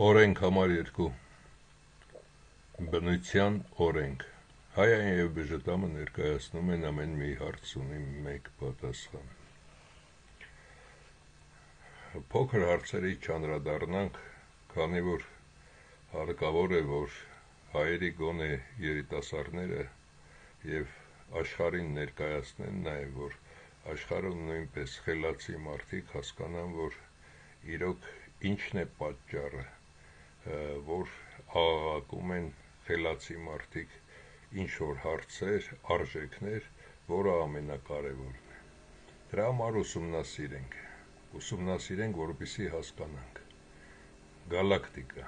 Օրենք համար 2 Բնության օրենք Հայային և բժտամը ներկայացնում են ամեն մի հարց ունի մեկ պատասխան Փոքր հարցերի չանդրադառնանք, քանի որ հարկավոր է, որ հայերի գոնե երիտասարդները և աշխարհին ներկայացնեն նաև, որ աշխարհում նույնպես խելացի մարդիկ հասկանան, որ իրոք ինչն է պատճառը, որ աղաղակում են խելացի մարդիկ ինչ-որ հարցեր, արժեքներ, որը ամենակարևորն է։ Դրա համար ուսումնասիրենք, որպեսզի հասկանանք։ Գալակտիկա,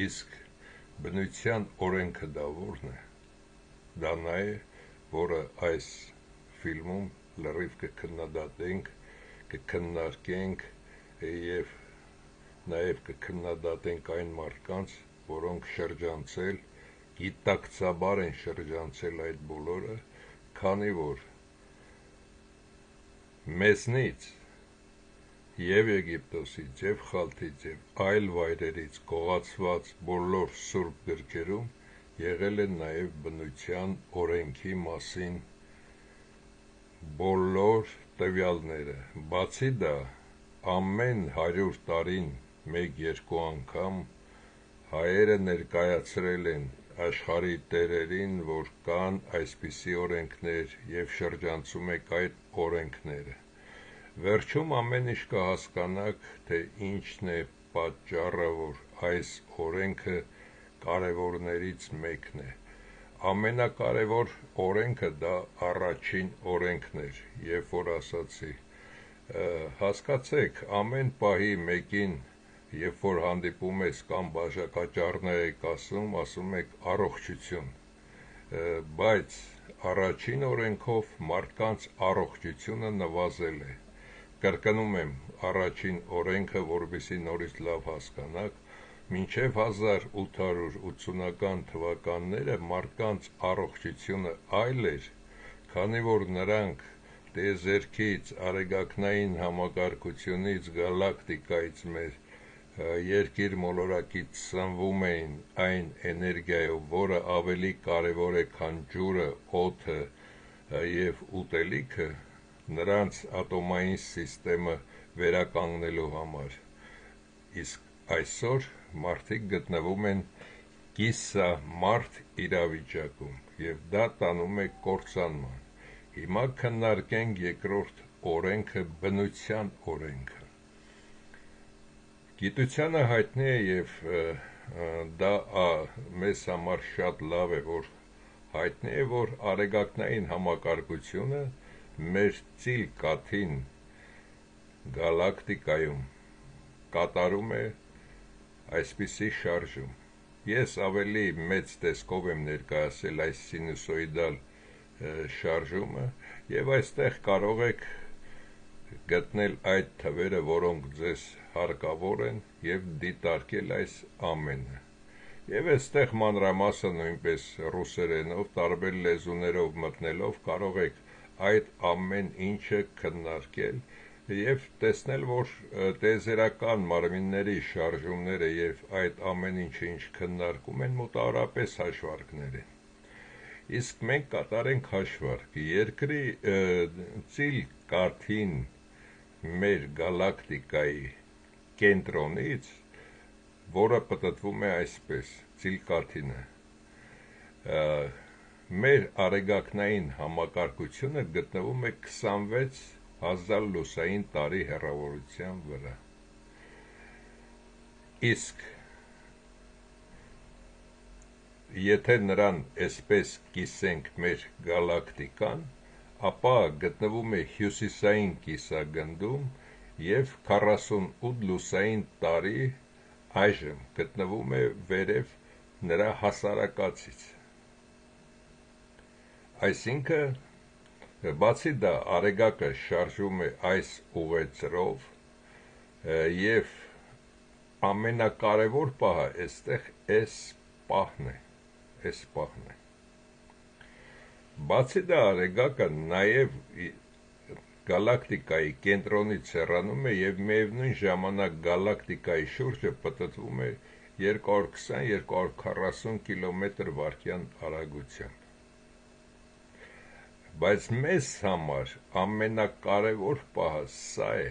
իսկ բնության օրենքը դա որն է։ Դա նա է, որը այս ֆիլմում լրիվ կքննադատենք, կքննարկենք և նաև կքննադատենք այն մարդկանց, որոնք շրջանցել, գիտակցաբար են շրջանցել այդ բոլորը, քանի որ մեզնից և Եգիպտոսից, և Խալթից, և այլ վայրերից գողացված բոլոր սուրբ գրքերում եղել են նաև բնության օրենքի մասին բոլոր տվյալները, բացի դա ամեն 100 տարին 1-2 անգամ հայերը ներկայացրել են աշխարհի տերերին, որ կան այսպիսի օրենքներ և շրջանցում եք այդ օրենքները։ Վերջում ամեն ինչ կհասկանաք, թե ինչն է պատճառը, որ այս օրենքը կարևորներից մեկն է։ Ամենակարևոր օրենքը դա առաջին օրենքն էր, երբ որ ասացի, հասկացեք, ամեն պահի մեկին, երբ որ հանդիպում ես կամ բաժակաճառներ եք ասում եք առողջություն, բայց առաջին օրենքով մարդկանց առողջությունը նվազել է։ Կրկնում եմ, առաջին օրենքը, որպեսզի նորից լավ հասկանաք, մինչև 1880-ական թվականները մարդկանց առողջությունը այլ էր, քանի որ նրանք տիեզերքից, արեգակնային համակարգությունից, գալակտիկայից մեր երկիր մոլորակից սնվում էին այն էներգիայով, որը ավելի կարևոր է, քան ջուրը, օդը և ուտելիքը, նրանց ատոմային սիստեմը վերականգնելու համար, իսկ այսօր մարդիկ գտնվում են կիսամարդ իրավիճակում, և դա տանում է կործանման։ Հիմա քննարկենք երկրորդ օրենքը, բնության օրենքը։ Գիտությանը հայտնի է և դա մեզ համար շատ լավ է, որ հայտնի է, որ արեգակնային համակարգությունը մեր ծիլ կաթին գալակտիկայում կատարում է այսպիսի շարժում։ Ես ավելի մեծ տեսքով եմ ներկայացրել այս սինուսոիդալ շարժումը և այստեղ կարող եք գտնել այդ թվերը, որոնք ձեզ հարկավոր են և դիտարկել այս ամենը։ Եվ այստեղ մանրամասը նույնպես ռուսերենով, տարբեր լեզուներով մտնելով կարող եք այդ ամեն ինչը քննարկել և տեսնել, որ տիեզերական մարմինների շարժումները և այդ ամեն ինչը, ինչ քննարկում են, մոտավորապես հաշվարկներ են։ Իսկ մենք կատարենք հաշվարկ։ Երկրի ծիլ կաթին մեր գալակտիկայի կենտրոնից, որը պտտվում է այսպես, ծիլ կաթինը, մեր արեգակնային համակարգությունը գտնվում է 26 000 լուսային տարի հեռավորության վրա։ Իսկ եթե նրան այսպես կիսենք մեր գալակտիկան, ապա գտնվում է հյուսիսային կիսագնդում և 48 լուսային տարի այժմ գտնվում է վերև նրա հասարակածից։ Այսինքն, բացի դա, արեգակը շարժվում է այս ուղեծրով և ամենակարևոր պահը այստեղ այս պահն է։ Բացի դա, արեգակը նաև գալակտիկայի կենտրոնից հեռանում է և միևնույն ժամանակ գալակտիկայի շուրջը պտտվում է 220-240 կմ/վայրկյան արագությամբ։ Բայց մեզ համար ամենակարևոր պահը սա է,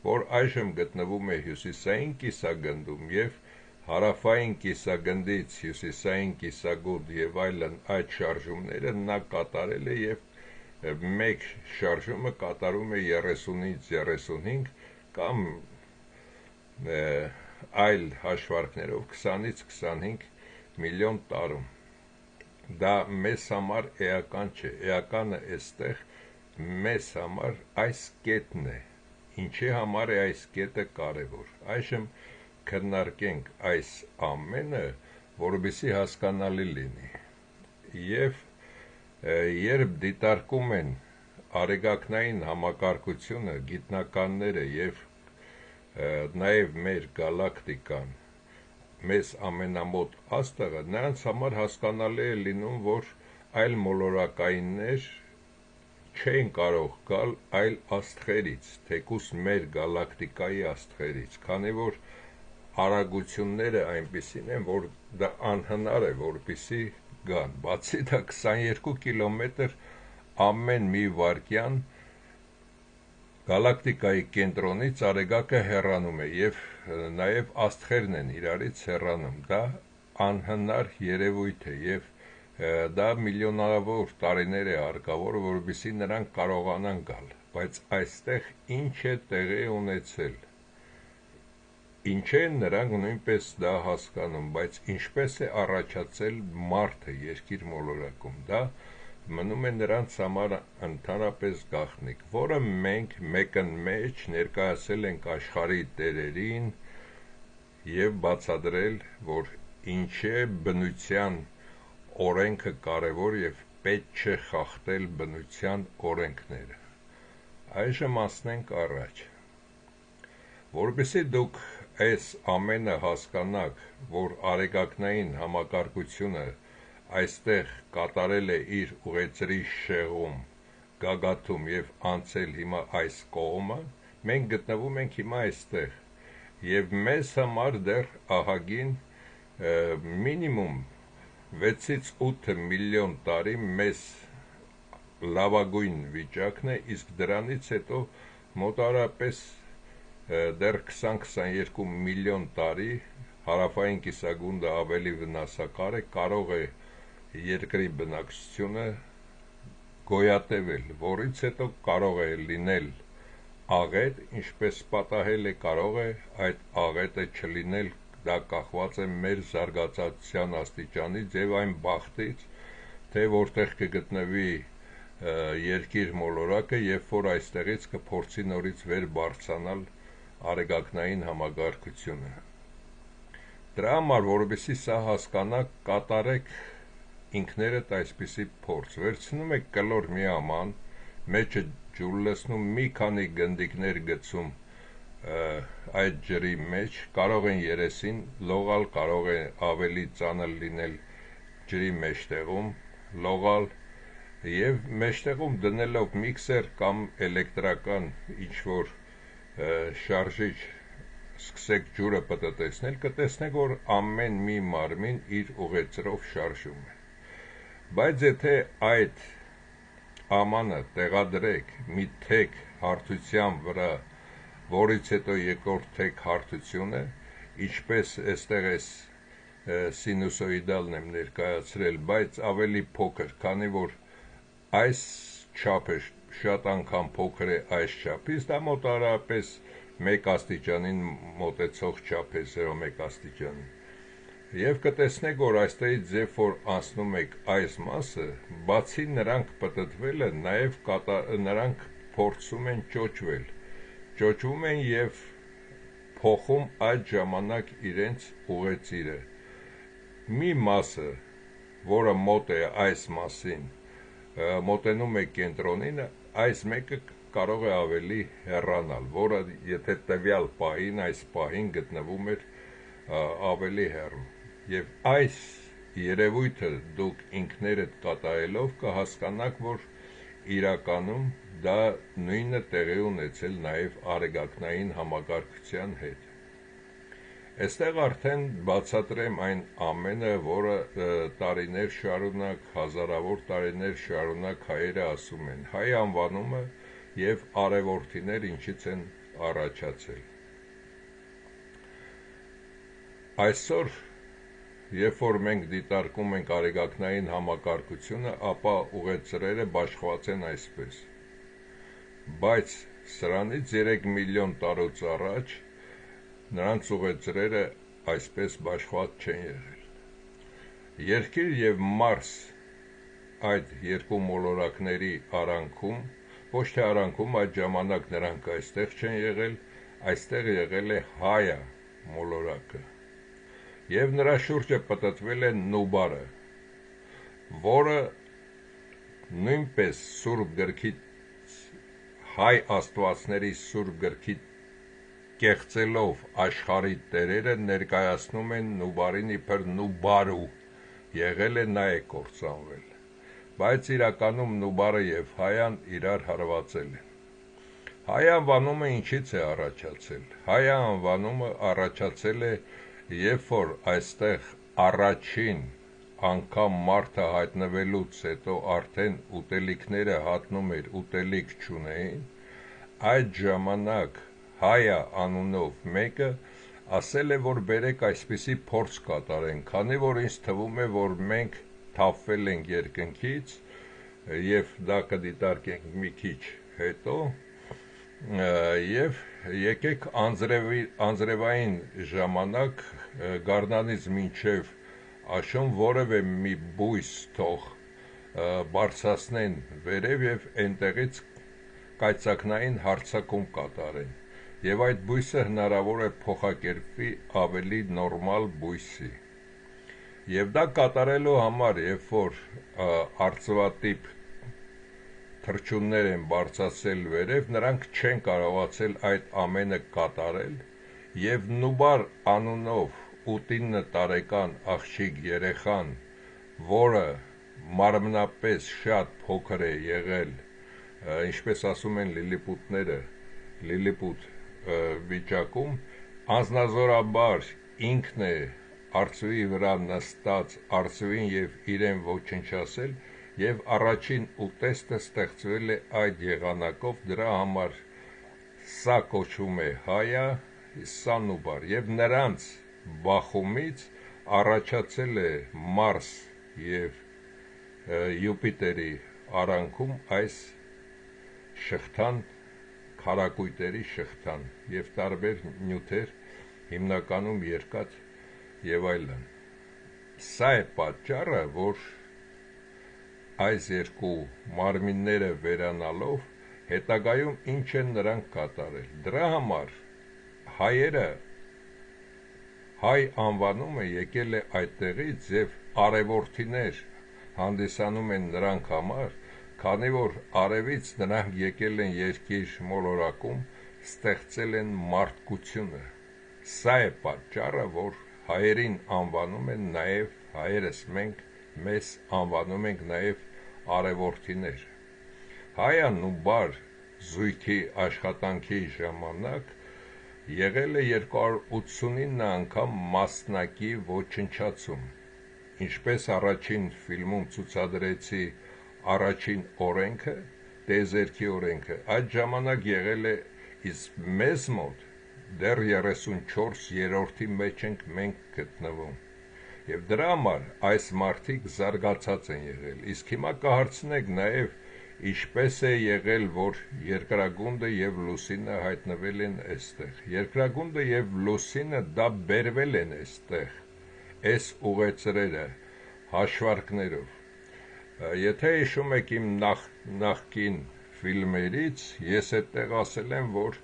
որ այժմ գտնվում է հյուսիսային կիսագնդում և հարավային կիսագնդից հյուսիսային կիսագունդ և այլն այդ շարժումները նա կատարել է և մեկ շարժումը կատարում է 30-ից 35 կամ այլ հաշվարկներով 20-ից 25 միլիոն տարում։ Դա մեզ համար էական չէ, էականը էստեղ մեզ համար այս կետն է, ինչի համար է այս կետը կարևոր։ Այժմ քննարկենք այս ամենը, որպեսզի հասկանալի լինի։ Եվ երբ դիտարկում են արեգակնային համակարգությունը գիտնականները և նաև մեր գալակտիկան, մեզ ամենամոտ աստղը, նրանց համար հասկանալի է լինում, որ այլ մոլորակայիններ չեն կարող գալ այլ աստղերից, թեկուզ մեր գալակտիկայի աստղերից, քանի որ արագությունները այնպիսին են, որ դա անհնար է, որպեսզի գան։ Բացի դա 22 կիլոմետր ամեն մի վայրկյան գալակտիկայի կենտրոնից արեգակը հեռանում է և նաև աստղերն են իրարից հեռանում։ Դա անհնար երևույթ է և դա միլիոնավոր տարիներ է հարկավոր, որպեսզի նրանք կարողանան գալ։ Բայց այստեղ ինչ է տեղի ունեցել։ Ինչ են նրանք նույնպես դա հասկանում, բայց ինչպես է առաջացել մարդը երկիր մոլորակում, դա մնում է նրանց համար ընդհանրապես գաղտնիք, որը մենք մեկընդմեջ ներկայացրել ենք աշխարհի տերերին և բացատրել, որ ինչ է բնության օրենքը կարևոր և պետք չէ խախտել բնության օրենքները։ Այժմ անցնենք առաջ։ Որպեսզի դուք այս ամենը հասկանաք, որ արեգակնային համակարգությունը այստեղ կատարել է իր ուղեծրի շեղում, գագաթում և անցել հիմա այս կողմը, մենք գտնվում ենք հիմա այստեղ և մեզ համար դեռ ահագին մինիմում 6-ից 8 միլիոն տարի մեզ լավագույն վիճակն է, իսկ դրանից հետո մոտավորապես դեռ 20-22 միլիոն տարի հարավային կիսագունդը ավելի վնասակար է, կարող է երկրի բնակչությունը գոյատևել, որից հետո կարող է լինել աղետ, ինչպես պատահել է, կարող է այդ աղետը չլինել, դա կախված է մեր զարգացածության աստիճանից և այն բախտից, թե որտեղ կգտնվի երկիր մոլորակը, երբ որ այստեղից կփորձի նորից վեր բարձրանալ արեգակնային համակարգությունը։ Դրա համար, որովհետեւ սա հասկանաք, կատարեք ինքներդ այսպիսի փորձ։ Վերցնում եք կլոր մի աման, մեջը ջուր լցնում, մի քանի գնդիկներ գցում այդ ջրի մեջ, կարող են երեսին լողալ, կարող է ավելի ծանր լինել ջրի մեջտեղում լողալ և մեջտեղում դնելով միքսեր կամ էլեկտրական ինչ-որ շարժիչ սկսեք ջուրը պտտեցնել, կտեսնեք, որ ամեն մի մարմին իր ուղեծրով շարժում է։ Բայց եթե այդ ամանը տեղադրեք մի թեք հարթության վրա, որից հետո երկրորդ թեք հարթությունը, ինչպես այստեղ է սինուսոիդալն եմ ներկայացրել, բայց ավելի փոքր, քանի որ այս չափը շատ անգամ փոքր է այս չափից, դա մոտավորապես 1 աստիճանին մոտեցող չափ է, 0,1 աստիճանի։ Եվ կտեսնեք, որ այստեղից երբ որ անցնում եք այս մասը, բացի նրանք պտտվելը, նաև նրանք փորձում են ճոճվել, ճոճվում են և փոխում այդ ժամանակ իրենց ուղեծիրը։ Մի մասը, որը մոտ է այս մասին, մոտենում է կենտրոնին, այս մեկը կարող է ավելի հեռանալ, որը եթե տվյալ պահին, այս պահին գտնվում էր ավելի հեռու։ Եվ այս երևույթը դուք ինքներդ կատարելով կհասկանաք, որ իրականում դա նույնը տեղի ունեցել նաև արեգակնային համակարգության հետ։ Այստեղ արդեն բացատրեմ այն ամենը, որը տարիներ շարունակ, հազարավոր տարիներ շարունակ հայերը ասում են, հայ անվանումը և արևորդիներ ինչից են առաջացել։ Այսօր, երբ որ մենք դիտարկում ենք արեգակնային համակարգությունը, ապա ուղեծրերը բաշխված են այսպես, բայց սրանից 3 միլիոն տարուց առաջ նրանց ուղեծրերը այսպես բաշխված չեն եղել։ Երկիր և Մարս այդ երկու մոլորակների արանքում, ոչ թե արանքում, այդ ժամանակ նրանք այստեղ չեն եղել, այստեղ եղել է Հայա մոլորակը, և նրա շուրջը պտտվել է Նուբարը, որը նույնպես Սուրբ գրքի հայ աստվածների Սուրբ գրքի կեղծելով աշխարհի տերերը ներկայացնում են Նուբարին իբր Նուբարու, եղել է նա է կործանվել, բայց իրականում Նուբարը և Հայան իրար հարվածել են։ Հայ անվանումը ինչից է առաջացել։ Հայ անվանումը առաջացել է, երբ որ այստեղ առաջին անգամ մարդը հայտնվելուց հետո արդեն ուտելիքները հատնում էր, ուտելիք չունեին, այդ ժամանակ Հայա անունով մեկը ասել է, որ բերեք այսպիսի փորձ կատարենք, քանի որ ինձ թվում է, որ մենք թափվել ենք երկնքից և դա կդիտարկենք մի քիչ հետո, և եկեք անձրևային ժամանակ գարնանից մինչև աշուն որևէ մի բույս թող բարձրացնեն վերև և այնտեղից կայծակնային հարձակում կատարեն, և այդ բույսը հնարավոր է փոխակերպվի ավելի նորմալ բույսի։ Եվ դա կատարելու համար, երբ որ արծվատիպ թռչուններ են բարձրացել վերև, նրանք չեն կարողացել այդ ամենը կատարել, և Նուբար անունով 8-9 տարեկան աղջիկ երեխան, որը մարմնապես շատ փոքր է եղել, ինչպես ասում են լիլիպուտները, լիլիպուտ վիճակում, անձնազորաբար ինքն է արծվի վրա նստած արծվին և իրեն ոչնչացել, և առաջին ուտեստը ստեղծվել է այդ եղանակով, դրա համար սա կոչվում է Հայա, սա Նուբար, և նրանց բախումից առաջացել է Մարս և Յուպիտերի արանքում այս շղթան, քարակույտերի շղթան և տարբեր նյութեր, հիմնականում երկաթ և այլն։ Սա է պատճառը, որ այս երկու մարմինները վերանալով հետագայում ինչ են նրանք կատարել։ Դրա համար հայերը հայ անվանումը եկել է այդտեղից և արևորդիներ հանդիսանում են նրանք համար, քանի որ արևից նրանք եկել են երկիր մոլորակում, ստեղծել են մարդկությունը։ Սա է պատճառը, որ հայերին անվանում են նաև, հայերս մենք մեզ անվանում ենք նաև արևորդիներ։ Հայա Նուբար զույգի աշխատանքի ժամանակ եղել է 289 անգամ մասնակի ոչնչացում, ինչպես առաջին ֆիլմում ցուցադրեցի առաջին օրենքը, տիեզերքի օրենքը, այդ ժամանակ եղել է, իսկ մեզ մոտ դեռ 34-րդի մեջ ենք մենք գտնվում, և դրա համար այս մարդիկ զարգացած են եղել, իսկ հիմա կհարցնեք նաև ինչպես է եղել, որ երկրագունդը և լուսինը հայտնվել են այստեղ։ Երկրագունդը և լուսինը դա բերվել են այստեղ, այս ուղեծրերը հաշվարկներով։ Եթե հիշում եք իմ նախկին ֆիլմերից, ես այդտեղ ասել եմ, որ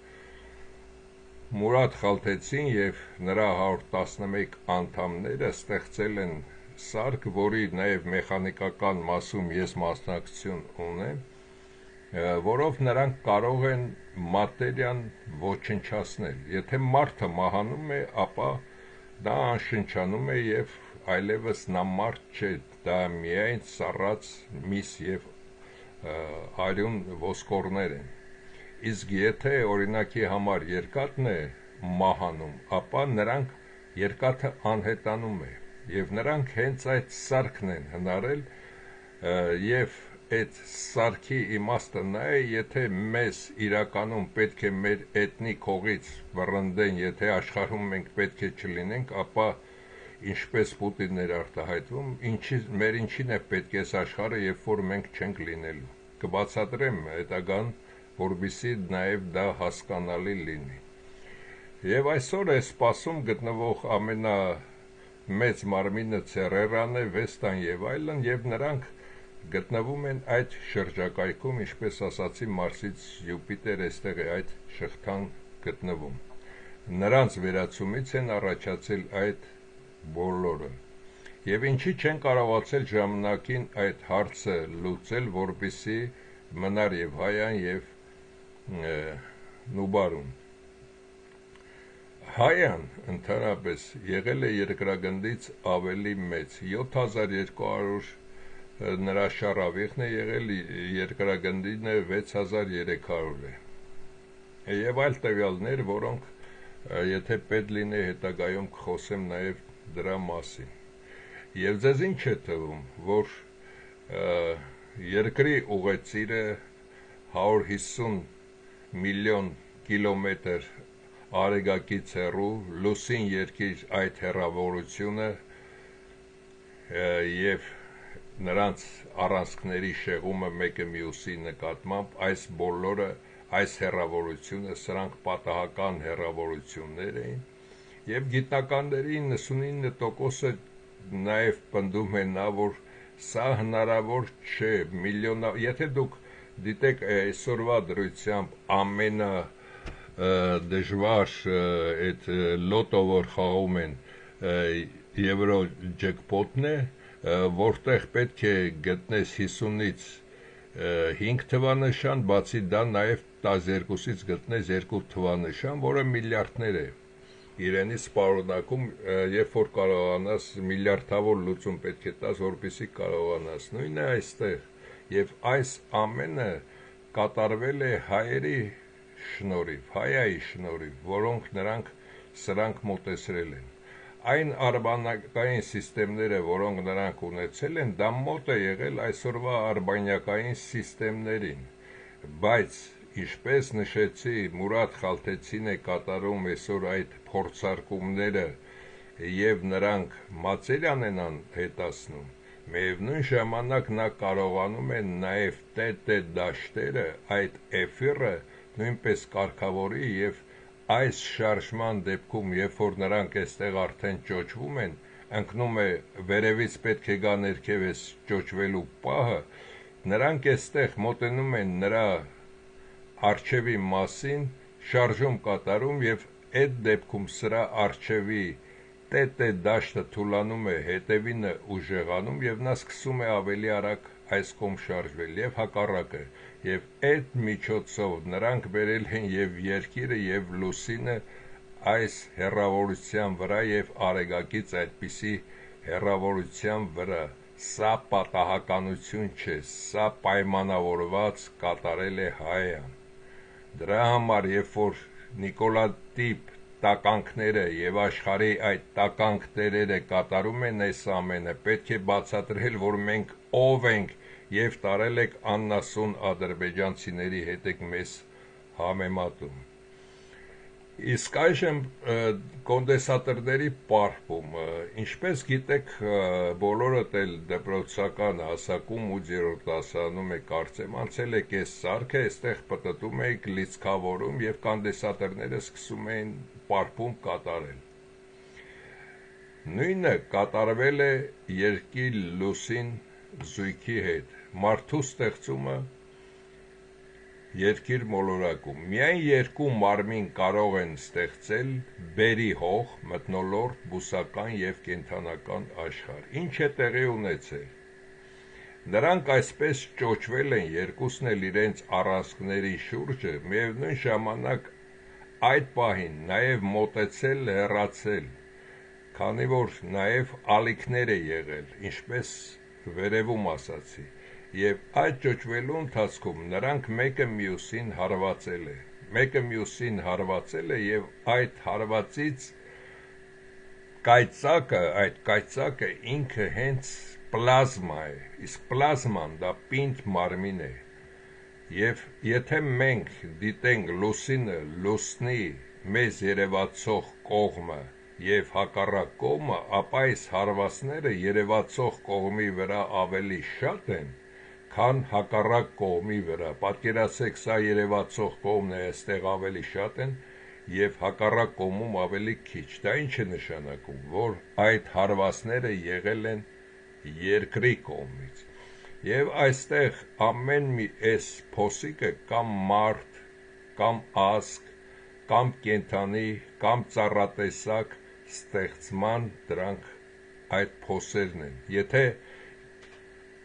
Մուրադ Խալթեցին և նրա 111 անդամները ստեղծել են սարք, որի նաև մեխանիկական մասում ես մասնակցություն ունեմ, որով նրանք կարող են մատերիան ոչնչացնել։ Եթե մարդը մահանում է, ապա դա անշնչանում է և այլևս նա մարդ չէ, դա միայն սառած միս և արյուն ոսկորներ են։ Իսկ եթե օրինակի համար երկաթն է մահանում, ապա նրանք երկաթը անհետանում է, եւ նրանք հենց այդ սարքն են հնարել, եւ այդ սարքի իմաստը նա է, եթե մեզ իրականում պետք է մեր էթնիկ հողից վռնդեն, եթե աշխարհում մենք պետք է չլինենք, ապա ինչպես Պուտինն էր արտահայտվում, մեր ինչին է պետք է այս աշխարհը, երբ որ մենք չենք լինելու։ Կբացատրեմ հետագան, որպեսզի նաև դա հասկանալի լինի։ Եվ այսօր է սպասում գտնվող ամենամեծ մարմինը Ցերերան է, Վեստան եւ այլն, եւ նրանք գտնվում են այդ շրջակայքում, ինչպես ասացի, Մարսից Յուպիտեր այստեղ է այդ շղթան գտնվում։ Նրանց վերացումից են առաջացել այդ բոլորը։ Եվ ինչի չեն կարողացել ժամանակին այդ հարցը լուծել, որպեսզի մնար եւ Հայան եւ Նուբարուն։ Հայան ընդհանրապես եղել է երկրագնդից ավելի մեծ, 7200 նրա շարավիղն է եղել, երկրագնդինը 6300 է։ Եվ այլ տվյալներ, որոնք եթե պետք լինի հետագայում կխոսեմ նաև դրա մասին։ Եվ ձեզ ինչ է թվում, որ երկրի ուղեծիրը 150 միլիոն կիլոմետր արեգակից հեռու, լուսին երկիր այդ հեռավորությունը եւ նրանց առանցքների շեղումը մեկը մյուսի նկատմամբ, այս բոլորը, այս հեռավորությունը, սրանք պատահական հեռավորություններ էին, եւ գիտնականների 99%-ը նաև պնդում են նա, որ սա հնարավոր չէ, եթե դուք դիտեք այսօրվա դրությամբ ամենա դժվար այդ լոտո, որ խաղում են, եվրո ջեքփոթն է, որտեղ պետք է գտնես 50-ից 5 թվանշան, բացի դա նաև 12-ից գտնես 2 թվանշան, որը միլիարդներ է իրենից պարունակում, երբ որ կարողանաս միլիարդավոր լուծում պետք է տաս, որպեսզի կարողանաս, նույնն է այստեղ, եւ այս ամենը կատարվել է հայերի շնորհիվ, Հայայի շնորհիվ, որոնք սրանք մոտեցրել են։ Այն արբանյակային սիստեմները, որոնք նրանք ունեցել են, դա մոտ է եղել այսօրվա արբանյակային սիստեմներին, բայց ինչպես նշեցի, Մուրադ Խալթեցին է կատարում այսօր այդ փորձարկումները եւ նրանք մատերիան են անհետացնում, միևնույն ժամանակ նա կարողանում է նաեւ տետ դաշտերը, այդ էֆիրը նույնպես կարգավորի եւ այս շարժման դեպքում, երբ որ նրանք այստեղ արդեն ճոճվում են, ընկնում է վերևից պետք է գա ներքև էս ճոճվելու պահը, նրանք այստեղ մոտենում են նրա արջևի մասին, շարժում կատարում եւ այդ դեպքում սրա արջևի տետ դաշտը թուլանում է, հետևինը ուժեղանում եւ նա սկսում է ավելի արագ այս կողմ շարժվել եւ հակառակը, եւ այդ միջոցով նրանք բերել են եւ երկիրը եւ լուսինը այս հեռավորության վրա եւ արեգակից այդպիսի հեռավորության վրա։ Սա պատահականություն չէ, սա պայմանավորված կատարել է Հայան։ Դրա համար, երբ որ Նիկոլա Տիպ տականքները եւ աշխարհի այդ տականքները կատարում են այս ամենը, պետք է բացատրել, որ մենք ով ենք եւ տարել եք աննասուն ադրբեջանցիների հետ եք մեզ համեմատում։ Իսկ այժմ կոնդենսատորների պարփում, ինչպես գիտեք, բոլորդ էլ դպրոցական հասակում 8-րդ դասարանում եք կարծեմ, անցել եք այս սարքը, այստեղ պտտում եք, լիցքավորում եւ կոնդենսատորները սկսում էին պարփում կատարել։ Նույնը կատարվել է երկիր լուսին զույգի հետ, մարդու ստեղծումը երկիր մոլորակում, միայն երկու մարմին կարող են ստեղծել բերի հող, մթնոլորտ, բուսական եւ կենդանական աշխարհ, ինչ է տեղի ունեցել։ Նրանք այսպես ճոճվել են, երկուսն էլ իրենց առանցքների շուրջը, միևնույն ժամանակ այդ պահին նաեւ մոտեցել, հեռացել, քանի որ նաեւ ալիքներ է եղել, ինչպես վերևում ասացի, Եվ այդ ճոճվելու ընթացքում նրանք մեկը մյուսին հարվածել է եւ այդ հարվածից կայծակը ինքը հենց պլազմա է, իսկ պլազման դա պինդ մարմին է, եւ եթե մենք դիտենք լուսնի մեզ երևացող կողմը եւ հակառակ կողմը, ապա այս հարվածները երևացող կողմի վրա ավելի շատ են, քան հակառակ կողմի վրա, պատկերացեք սա երևացող կողմն է, այստեղ ավելի շատ են եւ հակառակ կողմում ավելի քիչ, դա ինչ է նշանակում, որ այդ հարվածները եղել են երկրի կողմից եւ այստեղ ամեն մի այս փոսիկը կամ մարդ, կամ ազգ, կամ կենդանի, կամ ծառատեսակ ստեղծման դրանք այդ փոսերն են, եթե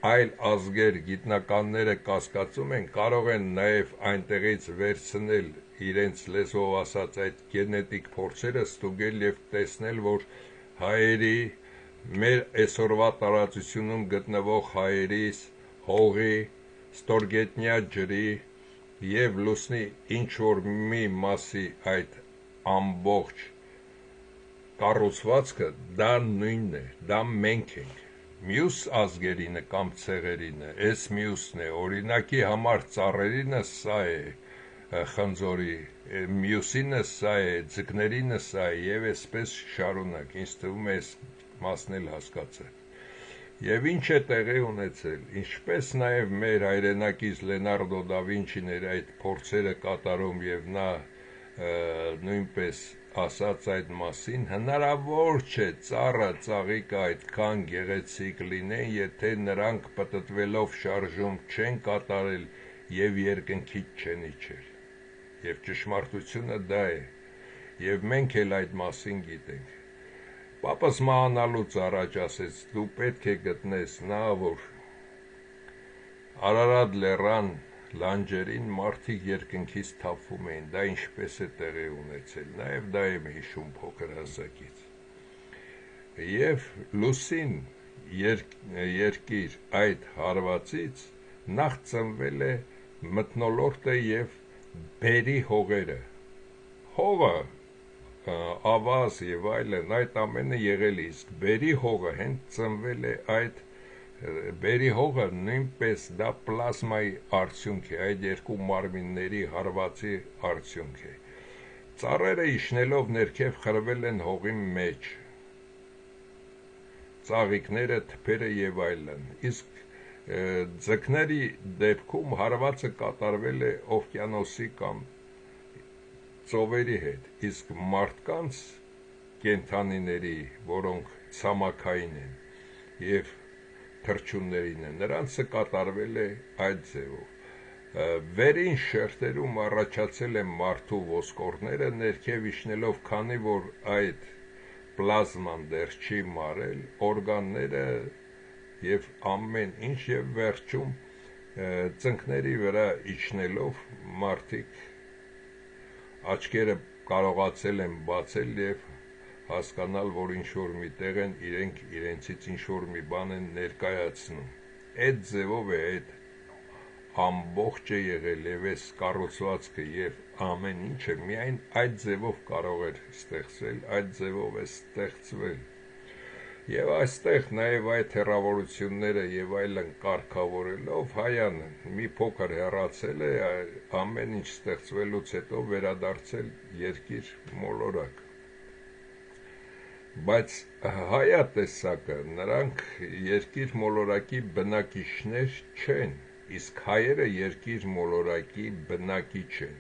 այլ ազգեր գիտնականները կասկածում են, կարող են նաև այնտեղից վերցնել իրենց լեզվով ասած այդ գենետիկ փորձերը ստուգել եւ տեսնել, որ հայերի մեր այսօրվա տարածությունում գտնվող հայերի հողի, ստորգետնյա ջրի եւ լուսնի ինչ որ մի մասի այդ ամբողջ կառուցվածքը դա նույնն է, դա մենք ենք Մյուս ազգերինը կամ ցեղերինը, այս մյուսն է, օրինակի համար ծառերինը սա է խնձորի, մյուսինը սա է, ձկներինը սա է եւ այսպես շարունակ, ինձ թվում է այս մասն էլ հասկացել։ Եվ ինչ է տեղի ունեցել, ինչպես նաեւ մեր հայրենակից Լենարդո դա Վինչին էր այդ փորձերը կատարում եւ նա նույնպես ասած այդ մասին, հնարավոր չէ ծառը ծաղիկը այդքան գեղեցիկ լինեն, եթե նրանք պտտվելով շարժում չեն կատարել եւ երկնքից չեն իջել։ Եվ ճշմարտությունը դա է, եւ մենք էլ այդ մասին գիտենք։ Պապս մահանալուց առաջ ասեց, դու պետք է գտնես նա, որ Արարատ լեռան լանջերին մարդիկ երկնքից թափվում էին, դա ինչպես է տեղի ունեցել, նաև դա եմ հիշում փոքր հասակից։ Եվ լուսին երկիր այդ հարվածից նախ ծնվել է մթնոլորտը եւ բերի հողերը։ Հողը, ավազ եւ այլն, այդ ամենը եղել է, իսկ բերի հողը հենց ծնվել է այդ Բերի հողը նույնպես դա պլազմայի արդյունք է, այդ երկու մարմինների հարվածի արդյունք է։ Ծառերը իջնելով ներքև խրվել են հողի մեջ, ծաղիկները, թփերը եւ այլն, իսկ ձկների դեպքում հարվածը կատարվել է օվկիանոսի կամ ծովերի հետ, իսկ մարդկանց կենդանիների, որոնք ցամաքային են եւ թռչուններին է, նրանցը կատարվել է այդ ձևով։ Վերին շերտերում առաջացել են մարդու ոսկորները ներքև իջնելով, քանի որ այդ պլազման դեռ չի մարել, օրգանները եւ ամեն ինչ եւ վերջում ծնկների վրա իջնելով մարդիկ աչքերը կարողացել են բացել եւ հասկանալ, որ ինչ-որ մի տեղ են իրենք իրենցից ինչ-որ մի բան են ներկայացնում։ Այդ ձևով է այդ ամբողջը եղել եւ այս կառուցվածքը եւ ամեն ինչը միայն այդ ձևով կարող էր ստեղծվել, այդ ձևով է ստեղծվել։ Եվ այստեղ նաեւ այդ հեռավորությունները եւ այլն կարգավորելով Հայան մի փոքր հեռացել է, ամեն ինչ ստեղծվելուց հետո վերադարձել երկիր մոլորակ։ Բայց հայատեսակը նրանք երկիր մոլորակի բնակիչներ չեն, իսկ հայերը երկիր մոլորակի բնակիչ են։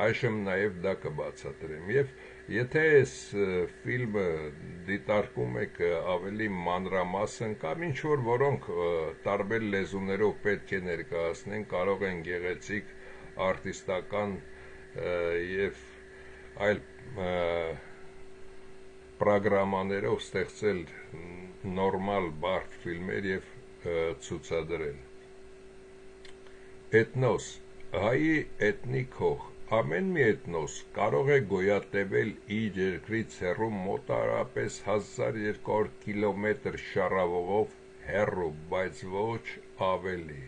Այժմ նաև դա կբացատրեմ։ Եվ եթե այս ֆիլմը դիտարկում եք ավելի մանրամասն կամ ինչ-որ որոնք տարբեր լեզուներով պետք է ներկայացնեն, կարող են գեղեցիկ արտիստական եւ այլ պրոգրամաներով ստեղծել նորմալ բարդ ֆիլմեր եւ ցուցադրել։ Էթնոս, հայի էթնիկ հող, ամեն մի էթնոս կարող է գոյատևել իր երկրից հեռու մոտարապես 1200 կիլոմետր շառավղով հեռու, բայց ոչ ավելի։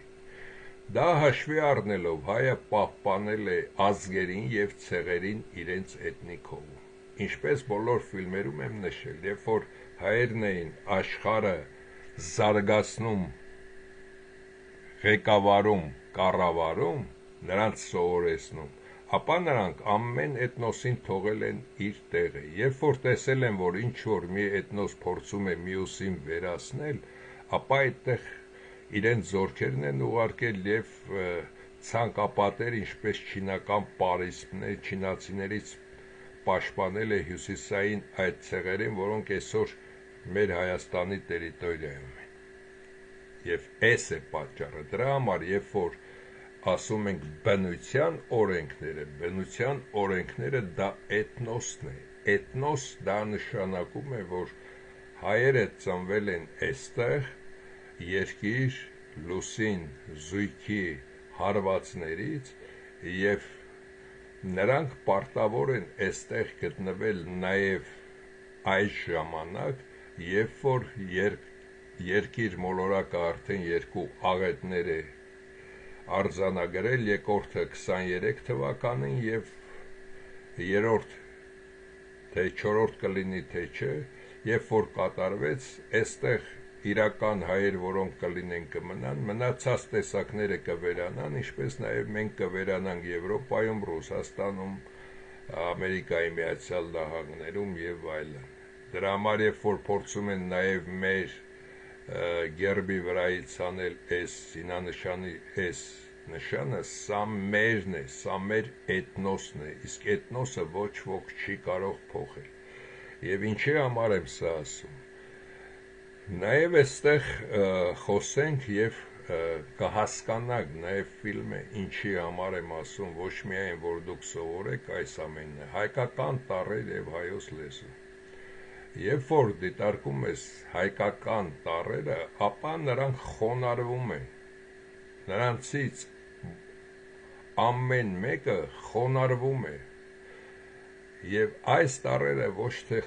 Դա հաշվի առնելով հայը պահպանել է ազգերին և ցեղերին իրենց էթնիկով։ Ինչպես բոլոր ֆիլմերում եմ նշել, երբ որ հայերն էին աշխարհը զարգացնում, ղեկավարում, կառավարում, նրանց սովորեցնում, ապա նրանք ամեն էթնոսին թողել են իր տեղը։ Երբ որ տեսել են, որ ինչ-որ մի էթնոս փորձում է մյուսին վերացնել, ապա այդտեղ իրենց զորքերն են ուղարկել և ցանկապատեր, ինչպես չինական պարիսպներ, չինացիներից պաշտպանել է հյուսիսային այդ ցեղերին, որոնք այսօր մեր Հայաստանի տերիտորիայում են։ Եվ էս է պատճառը։ Դրա համար, երբ որ ասում ենք բնության օրենքները դա էթնոսն է։ Էթնոս դա նշանակում է, որ հայերը ծնվել են այստեղ, երկիր, լուսին, զույգի հարվածներից, և նրանք պարտավոր են այստեղ գտնվել նաև այս ժամանակ, երբ որ երկիր մոլորակը արդեն երկու աղետներ է արձանագրել, երկրորդը 23 թվականին և երրորդ թե չորրորդ կլինի թե չէ, երբ որ կատարվեց, այստեղ իրական հայեր, որոնք կլինեն, կմնան, մնացած տեսակները կվերանան, ինչպես նաև մենք կվերանանք Եվրոպայում, Ռուսաստանում, Ամերիկայի Միացյալ Նահանգներում և այլն։ Դրա համար, երբ որ փորձում են նաև մեր գերբի վրայից անել այս զինանշանի այս նշանը, սա մերն է, սա մեր էթնոսն է, իսկ էթնոսը ոչ ոք չի կարող փոխել։ Եվ ինչի համար եմ սա ասում։ Նաև այստեղ խոսենք և կհասկանաք նաև ֆիլմը ինչի համար եմ ասում, ոչ միայն որ դուք սովորեք այս ամենը, հայկական տառեր և հայոց լեզու։ Երբ որ դիտարկում ես հայկական տառերը, ապա նրանք խոնարհվում են, նրանցից ամեն մեկը խոնարհվում է, և այս տառերը ոչ թե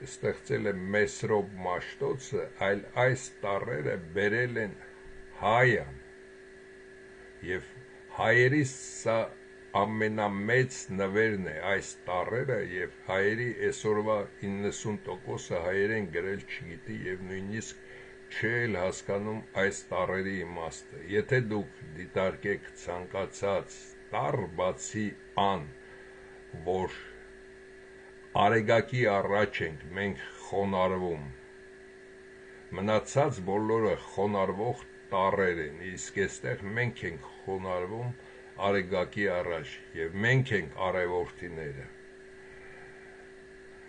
ստեղծել է Մեսրոպ Մաշտոցը, այլ այս տառերը բերել են Հայան, և հայերի սա ամենամեծ նվերն է այս տառերը, և հայերի այսօրվա 90%-ը հայերեն գրել չգիտի և նույնիսկ չի էլ հասկանում այս տառերի իմաստը։ Եթե դուք դիտարկեք ցանկացած տառ, բացի ան, որ արեգակի առաջ ենք մենք խոնարհվում, մնացած բոլորը խոնարհվող տառեր են, իսկ այստեղ մենք ենք խոնարհվում արեգակի առաջ, և մենք ենք արևորդիները։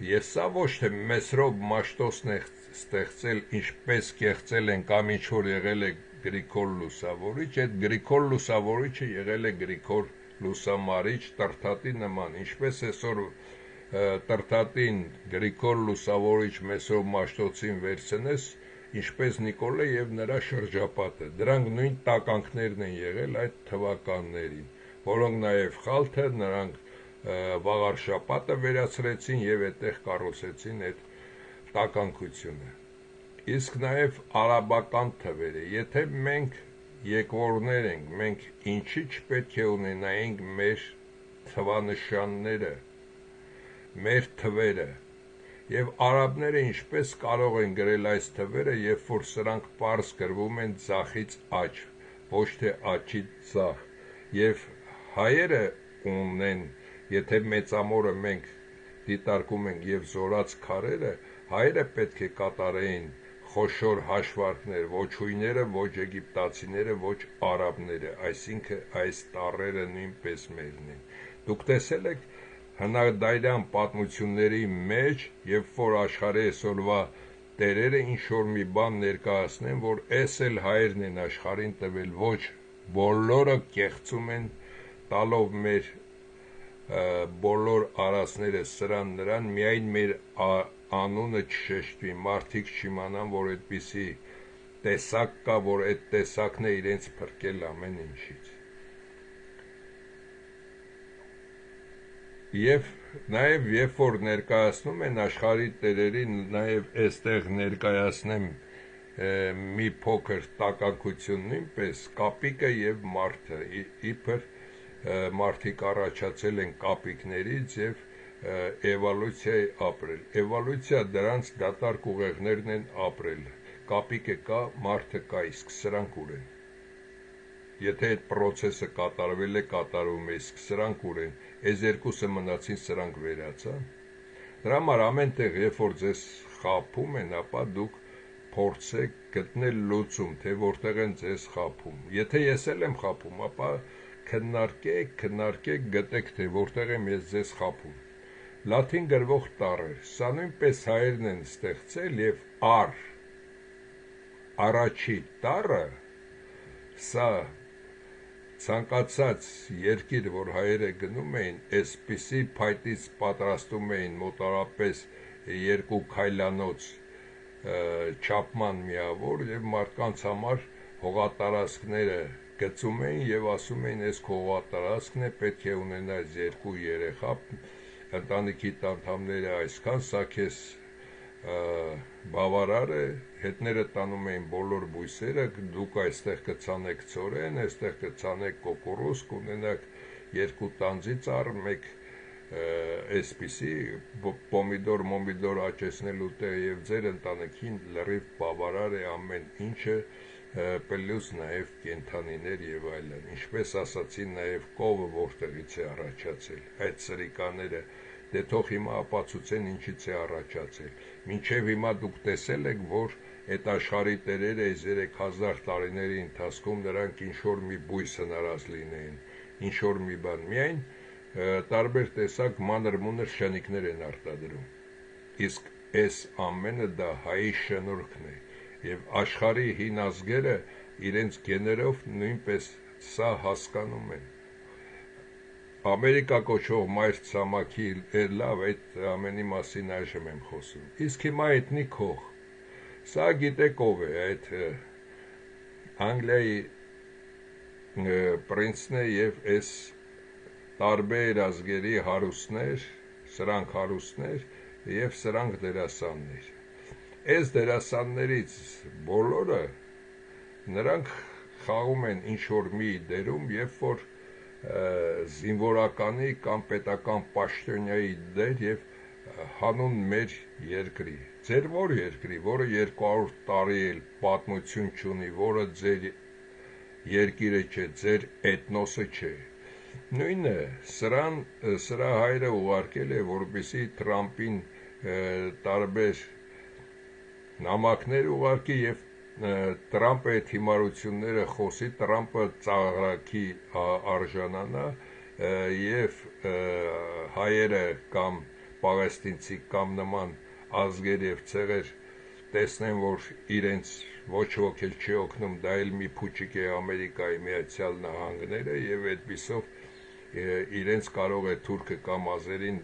Եվ սա ոչ թե Մեսրոպ Մաշտոցն է ստեղծել, ինչպես կեղծել են կամ ինչ-որ եղել է Գրիգոր Լուսավորիչ, այդ Գրիգոր Լուսավորիչը եղել է Գրիգոր Լուսամարիչ Տրդատի նման, ինչպես այսօր Տրդատին Գրիգոր Լուսավորիչ Մեսրոպ Մաշտոցին վերցնես, ինչպես Նիկոլը և նրա շրջապատը, դրանք նույն տականքներն են եղել այդ թվականներին, որոնք նաև Խալթը, նրանք Վաղարշապատը վերացրեցին և այդտեղ կառուցեցին այդ տականքությունը։ Իսկ նաև արաբական թվերը, եթե մենք եկվորներ ենք, մենք ինչի չպետք է ունենայինք մեր թվանշանները, մեր թվերը, և արաբները ինչպես կարող են գրել այս թվերը, երբ որ սրանք պարզ գրվում են ձախից աջ, ոչ թե աջից ձախ, և հայերը ունեն, եթե մեծամորը մենք դիտարկում ենք և զորաց քարերը, հայերը պետք է կատարեին խոշոր հաշվարկներ, ոչ հույները, ոչ եգիպտացիները, ոչ արաբները, այսինքն այս տառերը նույնպես մերն են։ Դուք տեսել եք հնադարյան պատմությունների մեջ, երբ որ աշխարհի այսօրվա տերերը ինչ-որ մի բան ներկայացնեն, որ էս էլ հայերն են աշխարհին տվել, ոչ, բոլորը կեղծում են, տալով մեր բոլոր արածները սրան նրան, միայն մեր անունը չշեշտվի, մարդիկ չիմանան, որ այդպիսի տեսակ կա, որ այդ տեսակն է իրենց փրկել ամեն ինչից։ Եվ նաև երբ որ ներկայացնում են աշխարհի տերերին, նաև այստեղ ներկայացնեմ մի փոքր տակակություն նույնպես կապիկը եւ մարդը իբր մարդիկ առաջացել են կապիկներից եւ էվոլյուցիա ապրել էվոլյուցիա դրանց դատարկ ուղեղներն են ապրել կապիկը կա մարդը կա իսկ սրանք ուր են եթե այդ process-ը կատարվել է կատարվում է իսկ սրանք ուր են այս երկուսը մնացին սրանք վերացան դրա համար ամեն տեղ երբ որ ձեզ խաբում են ապա դուք փորձեք գտնել լուծում թե որտեղ են ձեզ խաբում եթե ես էլ եմ խաբում ապա քննարկեք գտեք թե որտեղ եմ ես ձեզ խաբում լաթին գրվող տառեր սա նույնպես հայերն են ստեղծել եւ առաջի տառը սա ցանկացած երկիր որ հայերը գնում էին այսպիսի փայտից պատրաստում էին մոտարապես 2 քայլանոց չափման միավոր եւ մարդկանց համար հողատարածքները գծում էին եւ ասում էին այս հողատարածքն է պետք է ունենա 2 երեխա ընտանիքի անդամները այսքան սա քեզ բավարար է հետները տանում էին բոլոր բույսերը դուք այստեղ կցանեք ծորեն այստեղ կցանեք կոկորոս կունենաք 2 տանձի ծառ մեկ այսպիսի պոմիդոր աճեցնելու տեղ եւ ձեր ընտանիքին լրիվ բավարար է ամեն ինչը պլյուս նաեւ կենթանիներ եւ այլն ինչպես ասացին նաեւ կովը որտեղից է առաջացել այդ սրիկաները դե թող հիմա ապացուցեն ինչից է առաջացել մինչև հիմա դուք տեսել եք որ այդ աշխարհի տերերը այս 3000 տարիների ընթացքում նրանք ինչ որ մի բույս հնարած լինեին ինչ որ մի բան միայն տարբեր տեսակ մանր-մունր շնիկներ են արտադրում իսկ այս ամենը դա հայի շնորհքն է եւ աշխարհի հին ազգերը իրենց գեներով նույնպես սա հասկանում են Ամերիկա կոչվող մայր ցամաքի լավ այդ ամենի մասին այժմ եմ խոսում իսկ հիմա էթնիկ հող սա գիտեք ով է այդ Անգլիայի պրինցն է եւ այս տարբեր ազգերի հարուստներ սրանք հարուստներ եւ սրանք դերասաններ այս դերասաններից բոլորը նրանք խաղում են ինչ որ մի դերում երբ որ զինվորականի կամ պետական պաշտոնյայի դեր եւ հանուն մեր երկրի ձեր որ երկրի որը 200 տարի էլ պատմություն չունի որը ձեր երկիրը չէ ձեր էթնոսը չէ նույնը սրա հայրը ուղարկել է որպեսի Թրամփին տարբեր նամակներ ուղարկի եւ Տրամպը այդ հիմարությունները խոսի Տրամպը ծաղրակի արժանանա եւ հայերը կամ պաղեստինցի կամ նման ազգեր եւ ցեղեր տեսնեն որ իրենց ոչ ոք էլ չի օգնում դա էլ մի փուչիկ է Ամերիկայի Միացյալ Նահանգները եւ այդպիսով իրենց կարող է թուրքը կամ ազերին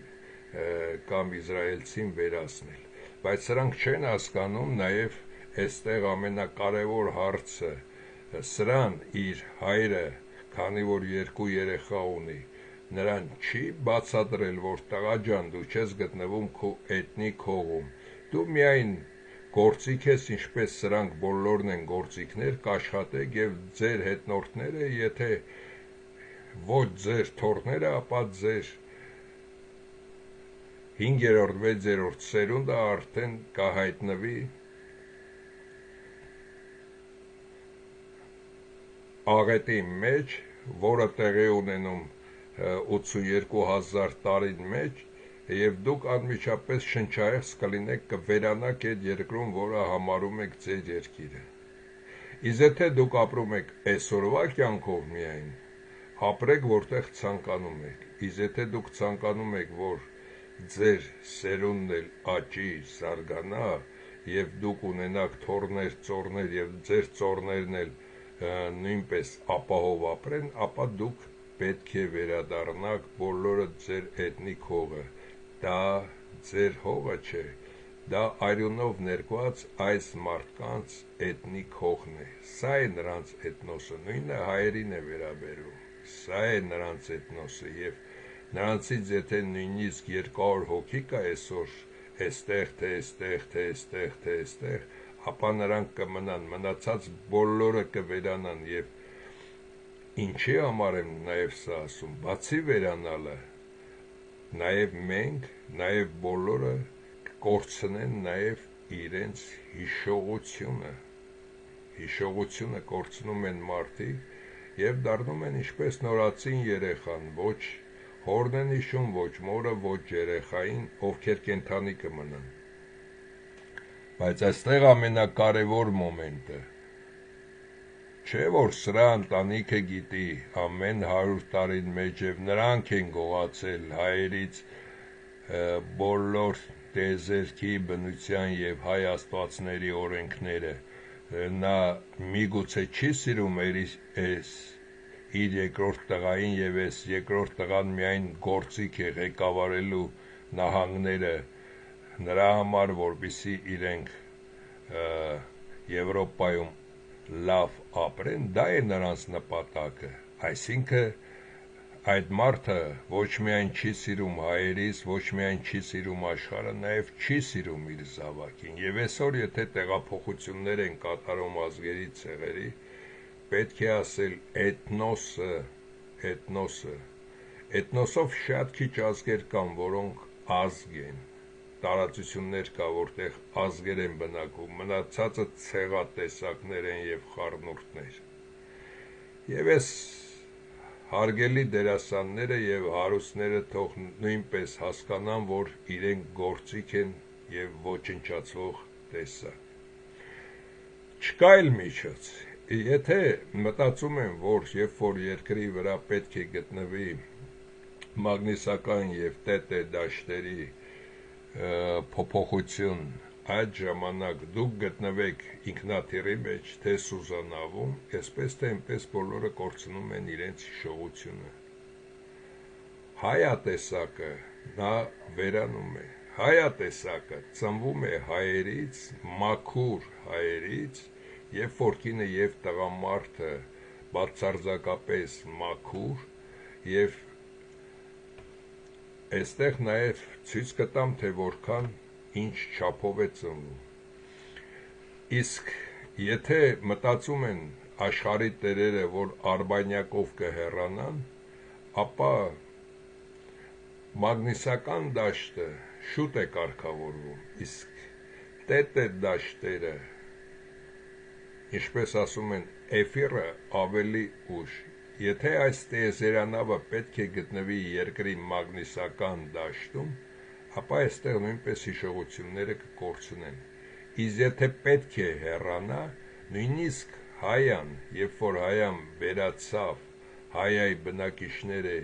կամ իսրայելցին վերացնել բայց սրանք չեն հասկանում նաեւ Այստեղ ամենակարևոր հարցը սրան իր հայրը քանի որ 2 երեխա ունի նրան չի բացատրել որ տղա ջան դու չես գտնվում քո էթնիկ հողում դու միայն գործիք ես ինչպես սրանք բոլորն են գործիքներ կաշխատեք եւ ձեր հետնորդները եթե ոչ ձեր թորները ապա ձեր 5-րդ 6-րդ սերունդը արդեն կհայտնվի աղետի մեջ, որը տեղի ունենում 82,000 տարին մեջ, եւ դուք անմիջապես շնչահեղձ կլինեք կվերանաք այդ երկրում, որը համարում եք ձեր երկիրը։ Իսկ եթե դուք ապրում եք այսօրվա կյանքով միայն, ապրեք որտեղ ցանկանում եք։ Իսկ եթե դուք ցանկանում եք, որ ձեր սերունդն էլ աճի, զարգանա, եւ դուք ունենաք թորներ, ծորներ եւ ձեր ծորներն էլ նույնպես ապահով ապրեն, ապա դուք պետք է վերադառնաք բոլորը ձեր էթնիկ հողը, դա ձեր հողը չէ, դա արյունով ներկված այս մարդկանց էթնիկ հողն է, սա է նրանց էթնոսը, նույնը հայերին է վերաբերում, սա է նրանց էթնոսը եւ նրանցից եթե նույնիսկ 200 հոգի կա այսօր, այստեղ թե այստեղ թե այստեղ թե այստեղ, ապա նրանք կմնան, մնացած բոլորը կվերանան եւ ինչի համար եմ նաեւ սա ասում, բացի վերանալը, նաեւ մենք, նաեւ բոլորը կկորցնեն նաեւ իրենց հիշողությունը կորցնում են մարդիկ եւ դառնում են ինչպես նորածին երեխան, ոչ հորն են հիշում, ոչ մորը, ոչ երեխային, ովքեր կենթանի կմնան։ Բայց այստեղ ամենակարևոր մոմենտը չէ որ սրա ընտանիքը գիտի ամեն 100 տարին մեջ եւ նրանք են գողացել հայերից բոլոր տեզերքի բնության եւ հայ աստվածների օրենքները նա միգուցե չի սիրում իր երկրորդ տղային եւ այս երկրորդ տղան միայն գործիք է ղեկավարելու նահանգները նրա համար որպեսզի իրենք Եվրոպայում լավ ապրեն, դա է նրանց նպատակը, այսինքն այդ մարդը ոչ միայն չի սիրում հայերից, ոչ միայն չի սիրում աշխարհը, նաև չի սիրում իր զավակին։ Եվ այսօր եթե տեղափոխություններ են կատարում ազգերի ցեղերի, պետք է ասել էթնոսով շատ քիչ ազգեր կան, որոնք ազգ են, տարածություններ կա, որտեղ ազգեր են բնակվում, մնացածը ցեղատեսակներ են եւ խառնուրդներ։ Եվ այս հարգելի դերասանները եւ հարուստները թող նույնպես հասկանան, որ իրենք գործիք են եւ ոչնչացվող տեսակ։ Չկա էլ միջոց։ Եթե մտածում են, որ երբ որ երկրի վրա պետք է գտնվի մագնիսական եւ տետե դաշտերի փոփոխություն, այդ ժամանակ դուք գտնվեք ինքնաթիռի մեջ, թե Սուզանավում, այսպես թե այնպես բոլորը կորցնում են իրենց հիշողությունը։ Հայատեսակը նա վերանում է, հայատեսակը ծնվում է հայերից, մաքուր հայերից, երբ որ կինը եւ տղամարդը բացարձակապես մաքուր եւ այստեղ նաեւ ցույց կտամ, թե որքան ինչ չափով է ծնվում։ Իսկ եթե մտածում են աշխարհի տերերը, որ արբանյակով կհեռանան, ապա մագնիսական դաշտը շուտ է կարգավորվում, իսկ տետե դաշտերը, ինչպես ասում են, էֆիրը ավելի ուշ։ Եթե այս տիեզերանավը պետք է գտնվի երկրի մագնիսական դաշտում, ապա այստեղ նույնպես հիշողությունները կկորցնեն։ Իսկ եթե պետք է հեռանա, նույնիսկ հայան, երբ որ հայան վերացավ, հայայի բնակիչները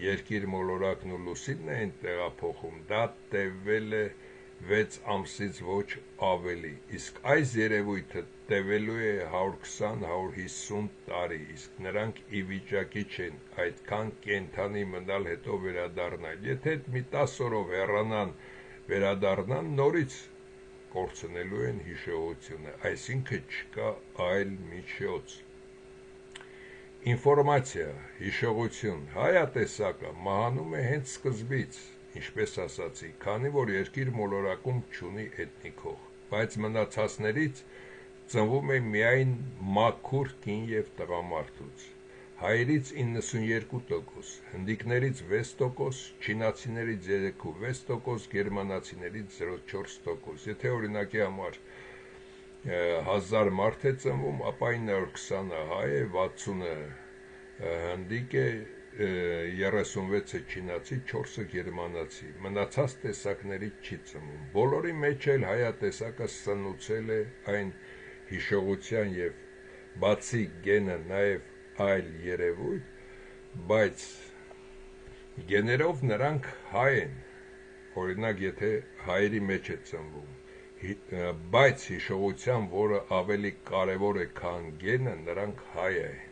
երկիր մոլորակն ու լուսինն էին տեղափոխում, դա տևել է 6 ամսից ոչ ավելի, իսկ այս երևույթը տևելու է 120-150 տարի, իսկ նրանք ի վիճակի չեն այդքան կենթանի մնալ հետո վերադառնալ։ Եթե մի 10 օրով հեռանան, վերադառնան, նորից կորցնելու են հիշողությունը, այսինքն չկա այլ միջոց։ Ինֆորմացիա, հիշողություն, հայատեսակը մահանում է հենց սկզբից, ինչպես ասացի, քանի որ երկիր մոլորակում չունի էթնիկող, բայց մնացածներից ծնվում է միայն մաքուր կին եւ տղամարդուց։ Հայերից 92%, հնդիկներից 6%, չինացիներից 3.6%, գերմանացիներից 0.4%։ Եթե օրինակի համար 1000 մարդ է ծնվում, ապա 920-ը հայ է, 60-ը հնդիկ է, 36-ը չինացի, 4-ը գերմանացի, մնացած տեսակներից չի ծնվում։ Բոլորի մեջ էլ հայատեսակը սնուցել է այն հիշողության եւ բացի գենը նաեւ այլ երևույթ, բայց գեներով նրանք հայ են, օրինակ եթե հայերի մեջ է ծնվում, բայց հիշողության, որը ավելի կարևոր է, քան գենը, նրանք հայ են։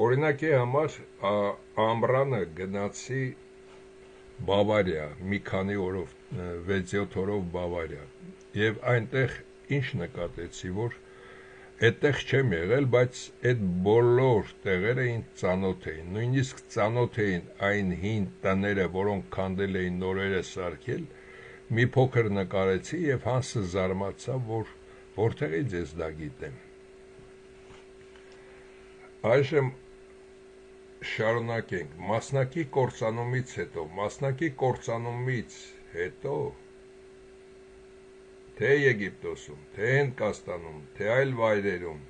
Օրինակի համար ամռանը գնացի Բավարիա, մի քանի օրով, 6-7 օրով Բավարիա, եւ այնտեղ ինչ նկատեցի, որ այդտեղ չեմ եղել, բայց այդ բոլոր տեղերը ինձ ծանոթ էին, նույնիսկ ծանոթ էին այն հին տները, որոնք քանդել էին նորերը սարքել, մի փոքր նկարեցի եւ Հանսը զարմացավ, որ որտեղից ես դա գիտեմ։ Այժմ շարունակենք մասնակի կործանումից հետո թե Եգիպտոսում, թե Հնդկաստանում, թե այլ վայրերում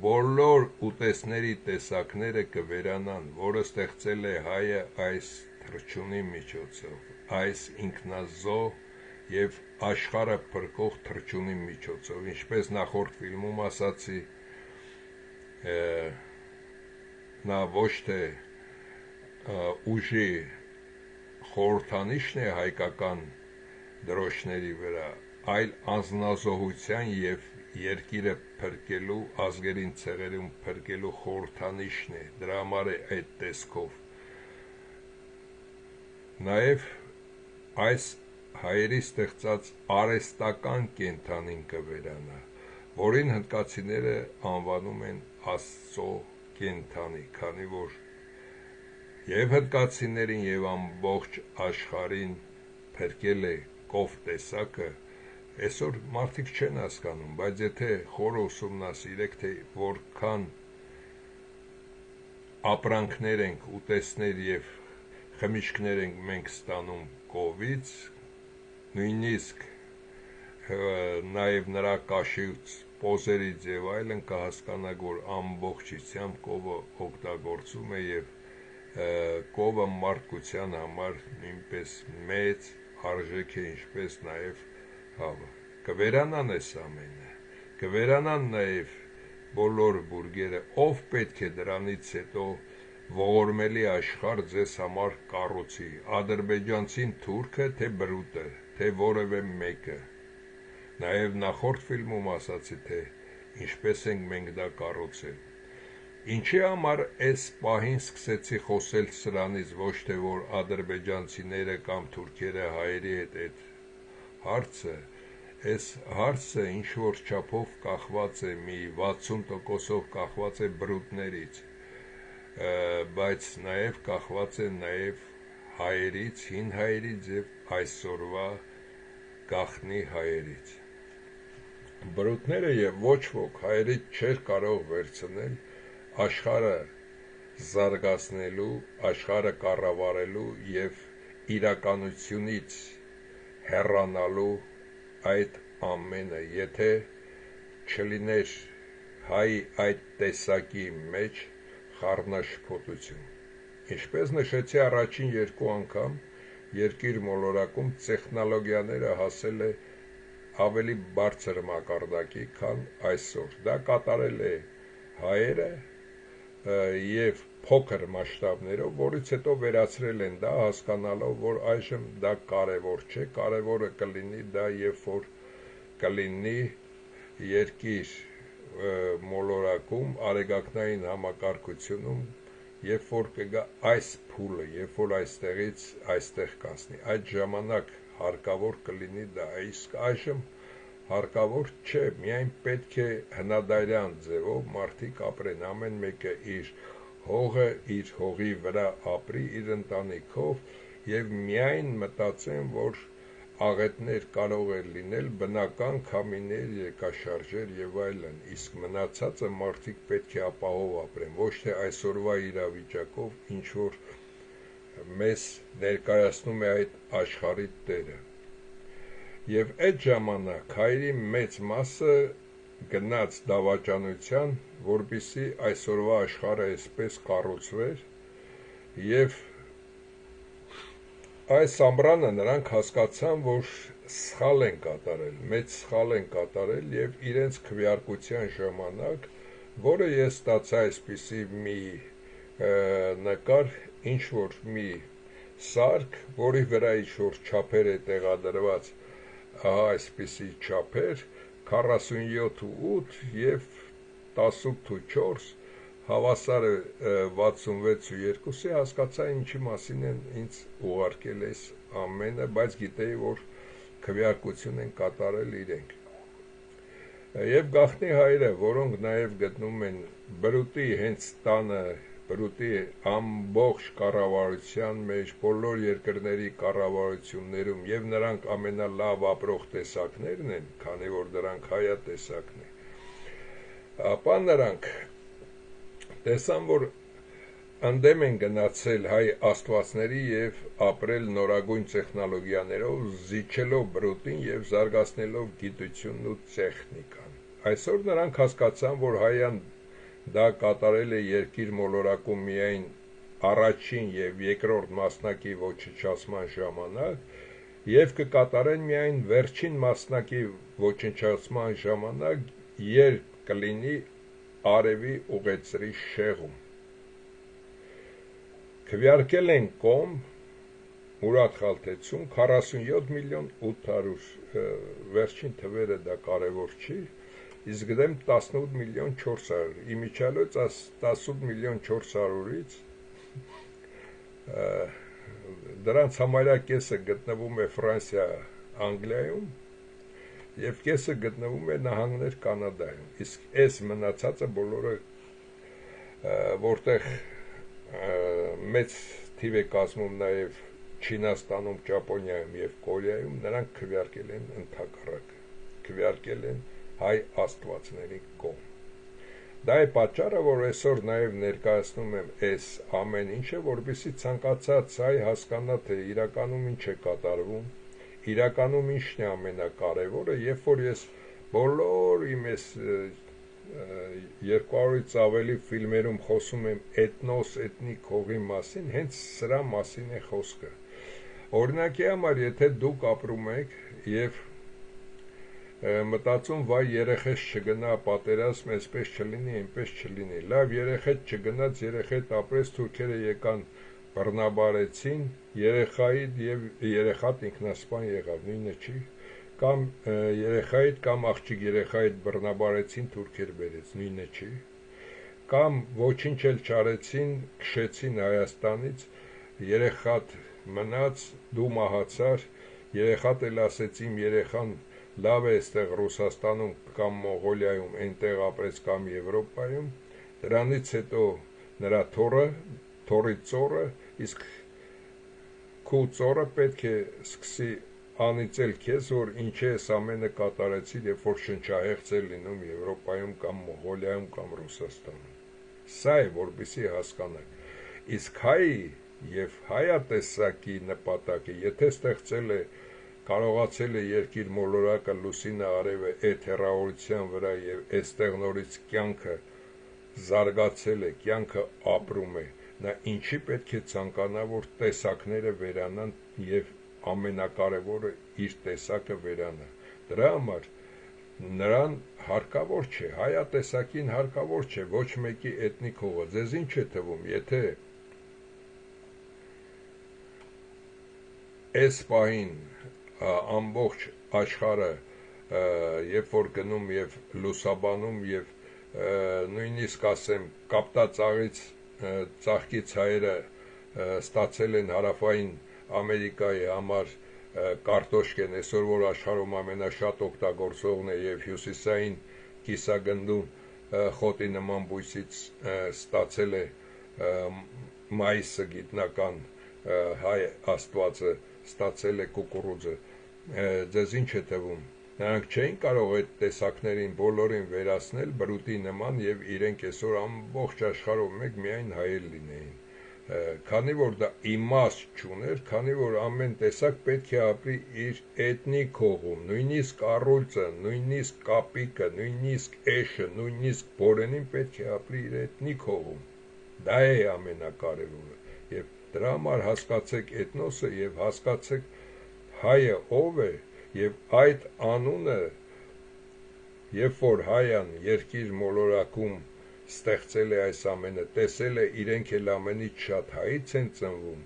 բոլոր ուտեստների տեսակները կվերանան, որը ստեղծել է հայը այս թռչունի միջոցով, այս ինքնազոհ եւ աշխարհը փրկող թռչունի միջոցով, ինչպես նախորդ ֆիլմում ասացի, նա ոչ թե ուժի խորհրդանիշն է հայկական դրոշների վրա, այլ անձնազոհության եւ երկիրը փրկելու, ազգերին ցեղերում փրկելու խորհրդանիշն է, դրա համար է այդ տեսքով։ Նաեւ այս հայերի ստեղծած արհեստական կենդանին կվերանա, որին հնդկացիները անվանում են Աստծո կենդանի, քանի որ եւ հնդկացիներին եւ ամբողջ աշխարհին փրկել է կով տեսակը, այսօր մարդիկ չեն հասկանում, բայց եթե խորը ուսումնասիրեք, թե որքան ապրանքներ ենք, ուտեստներ եւ խմիչքներ ենք մենք ստանում կովից, նույնիսկ նաեւ նրա կաշից, պոզերից եւ այլն, կհասկանաք, որ ամբողջությամբ կովը օգտագործում է եւ կովը մարդկության համար նույնպես մեծ արժեք է, ինչպես նաեւ հավը։ Կվերանան այս ամենը, կվերանան նաեւ բոլոր բուրգերը, ով պետք է դրանից հետո ողորմելի աշխարհ ձեզ համար կառուցի, ադրբեջանցին, թուրքը, թե բրուտը, թե որևէ մեկը։ Նաեւ նախորդ ֆիլմում ասացի, թե ինչպես ենք մենք դա կառուցել։ Ինչի համար այս պահին սկսեցի խոսել սրանից, ոչ թե որ ադրբեջանցիները կամ թուրքերը հայերի հետ այդ հարցը, այս հարցը ինչ որ չափով կախված է, մի 60%-ով կախված է բրուտներից, բայց նաեւ կախված է նաեւ հայերից, հին հայերից եւ այսօրվա գաղտնի հայերից։ Բրուտները եւ ոչ ոք հայերից չէր կարող վերցնել աշխարհը զարգացնելու, աշխարհը կառավարելու եւ իրականությունից հեռանալու այդ ամենը, եթե չլիներ հայ այդ տեսակի մեջ խառնաշփոթություն։ Ինչպես նշեցի առաջին երկու անգամ, երկիր մոլորակում տեխնոլոգիաները հասել է ավելի բարձր մակարդակի, քան այսօր։ Դա կատարել է հայերը եւ փոքր մասշտաբներով, որից հետո վերացրել են դա, հասկանալով, որ այժմ դա կարևոր չէ, կարևորը կլինի դա, երբ որ կլինի երկիր մոլորակում, արեգակնային համակարգությունում, երբ որ կգա այս փուլը, երբ որ այստեղից այստեղ կասնի, այդ ժամանակ հարկավոր կլինի դա, իսկ այժմ հարկավոր չէ, միայն պետք է հնադարյան ձևով մարդիկ ապրեն, ամեն մեկը իր հողը, իր հողի վրա ապրի, իր ընտանիքով եւ միայն մտածեն, որ աղետներ կարող է լինել, բնական քամիներ, երկաշարժեր եւ այլն, իսկ մնացածը մարդիկ պետք է ապահով ապրեն, ոչ թե այսօրվա իրավիճակով, ինչ որ մեզ ներկայացնում է այդ աշխարհի տերը։ Եվ այդ ժամանակ հայերի մեծ մասը գնաց դավաճանության, որպեսզի այսօրվա աշխարհը այսպես կառուցվեր, եւ այս ամռանը նրանք հասկացան, որ սխալ են կատարել, մեծ սխալ են կատարել եւ իրենց քվեարկության ժամանակ, որը ես ստացա այսպիսի մի նկար, ինչ որ մի սարք, որի վրա ինչ որ չափեր է տեղադրված, ահա այսպիսի չափեր, 47.8 եւ 18.4, հավասար է 66.2-ի, հասկացա ինչի մասին են ինձ ուղարկել այս ամենը, բայց գիտեի, որ քվեարկություն են կատարել իրենք։ Եվ գաղտնի հայերը, որոնք նաև գտնում են բրուտի հենց տանը բրուտի ամբողջ կառավարության մեջ, բոլոր երկրների կառավարություններում եւ նրանք ամենալավ ապրող տեսակներն են, քանի որ դրանք հայատեսակն է, ապա նրանք տեսան, որ ընդդեմ են գնացել հայ աստվածների եւ ապրել նորագույն տեխնոլոգիաներով, զիջելով բրուտին եւ զարգացնելով գիտությունն ու տեխնիկան։ Այսօր նրանք հասկացան, որ հայան դա կատարել է երկիր մոլորակում միայն առաջին եւ երկրորդ մասնակի ոչնչացման ժամանակ եւ կկատարեն միայն վերջին մասնակի ոչնչացման ժամանակ, երբ կլինի արևի ուղեծրի շեղում։ Քվեարկել են կողմ Մուրադ Խալթեցուն 47 միլիոն 800, վերջին թվերը դա կարևոր չի, իսկ դեմ 18 միլիոն 400, իմիջիալոց 18 միլիոն 400-ից դրանց համարյա կեսը գտնվում է Ֆրանսիա, Անգլիայում եւ կեսը գտնվում է Նահանգներ Կանադայում, իսկ այս մնացածը բոլորը որտեղ մեծ թիվ է կազմում նաեւ Չինաստանում, Ճապոնիայում եւ Կորեայում, նրանք քվեարկել են ընդհակառակը, քվեարկել են հայ աստվածների կողմ։ Դա է պատճառը, որ այսօր նաև ներկայացնում եմ այս ամեն ինչը, որպեսզի ցանկացած հայ հասկանա, թե իրականում ինչ է կատարվում, իրականում ինչն է ամենակարևորը, երբ որ ես բոլոր իմ այս 200-ից ավելի ֆիլմերում խոսում եմ էթնոս, էթնիկ հողի մասին, հենց սրա մասին է խոսքը։ Օրինակի համար, եթե դուք ապրում եք եւ մտածում, վայ երեխես չգնա պատերազմ, այսպես չլինի, այնպես չլինի, լավ երեխեդ չգնաց, երեխեդ ապրեց, թուրքերը եկան բռնաբարեցին, երեխայիդ եւ երեխատ ինքնասպան եղավ, նույնը չի, կամ երեխայիդ կամ աղջիկ երեխայիդ բռնաբարեցին, թուրքեր բերեց, նույնը չի, կամ ոչինչ էլ չարեցին, քշեցին Հայաստանից, երեխատ մնաց, դու մահացար, երեխատ էլ ասեց իմ երեխան լավ է այստեղ Ռուսաստանում կամ Մոնղոլիայում այնտեղ ապրեց կամ Եվրոպայում, դրանից հետո նրա թորի ծորը, իսկ քու ծորը պետք է սկսի անիծել քեզ, որ ինչ է այս ամենը կատարեցիր, երբ որ շնչահեղձ է լինում Եվրոպայում կամ Մոնղոլիայում կամ Ռուսաստանում։ Սա է, որպեսզի հասկանաք։ Իսկ հայի եւ հայատեսակի նպատակը, եթե ստեղծել է, կարողացել է երկիր մոլորակը լուսինը արևը այդ հեռավորության վրա եւ այստեղ նորից կյանքը զարգացել է, կյանքը ապրում է, նա ինչի պետք է ցանկանա, որ տեսակները վերանան եւ ամենակարևորը իր տեսակը վերանա։ Դրա համար նրան հարկավոր չէ, հայատեսակին հարկավոր չէ ոչ մեկի էթնիկ հողը։ Ձեզ ինչ է թվում, եթե այս պահին ամբողջ աշխարհը երբ որ գնում եւ լուսաբանում եւ նույնիսկ ասեմ կապտածաղից ծաղկից հայերը ստացել են հարավային Ամերիկայի համար կարտոշկեն, այսօր որ աշխարհում ամենաշատ օգտագործողն է եւ հյուսիսային կիսագնդում խոտի նման բույսից ստացել է մայիսը գիտնական հայ աստվածը ստացել է կուկուրուձը, ձեզ ինչ է թվում, նրանք չէին կարող այդ տեսակներին բոլորին վերացնել բրուտի նման եւ իրենք այսօր ամբողջ աշխարհով մեկ միայն հայեր լինեին, քանի որ դա իմաստ չուներ, քանի որ ամեն տեսակ պետք է ապրի իր էթնիկ հողում, նույնիսկ առույցը, նույնիսկ կապիկը, նույնիսկ էշը, նույնիսկ բորենին պետք է ապրի իր էթնիկ հողում, դա է ամենակարևորը եւ դրա համար հասկացեք էթնոսը եւ հասկացեք հայը ով է եւ այդ անունը երբ որ հայան երկիր մոլորակում ստեղծել է այս ամենը, տեսել է իրենք էլ ամենից շատ հայից են ծնվում,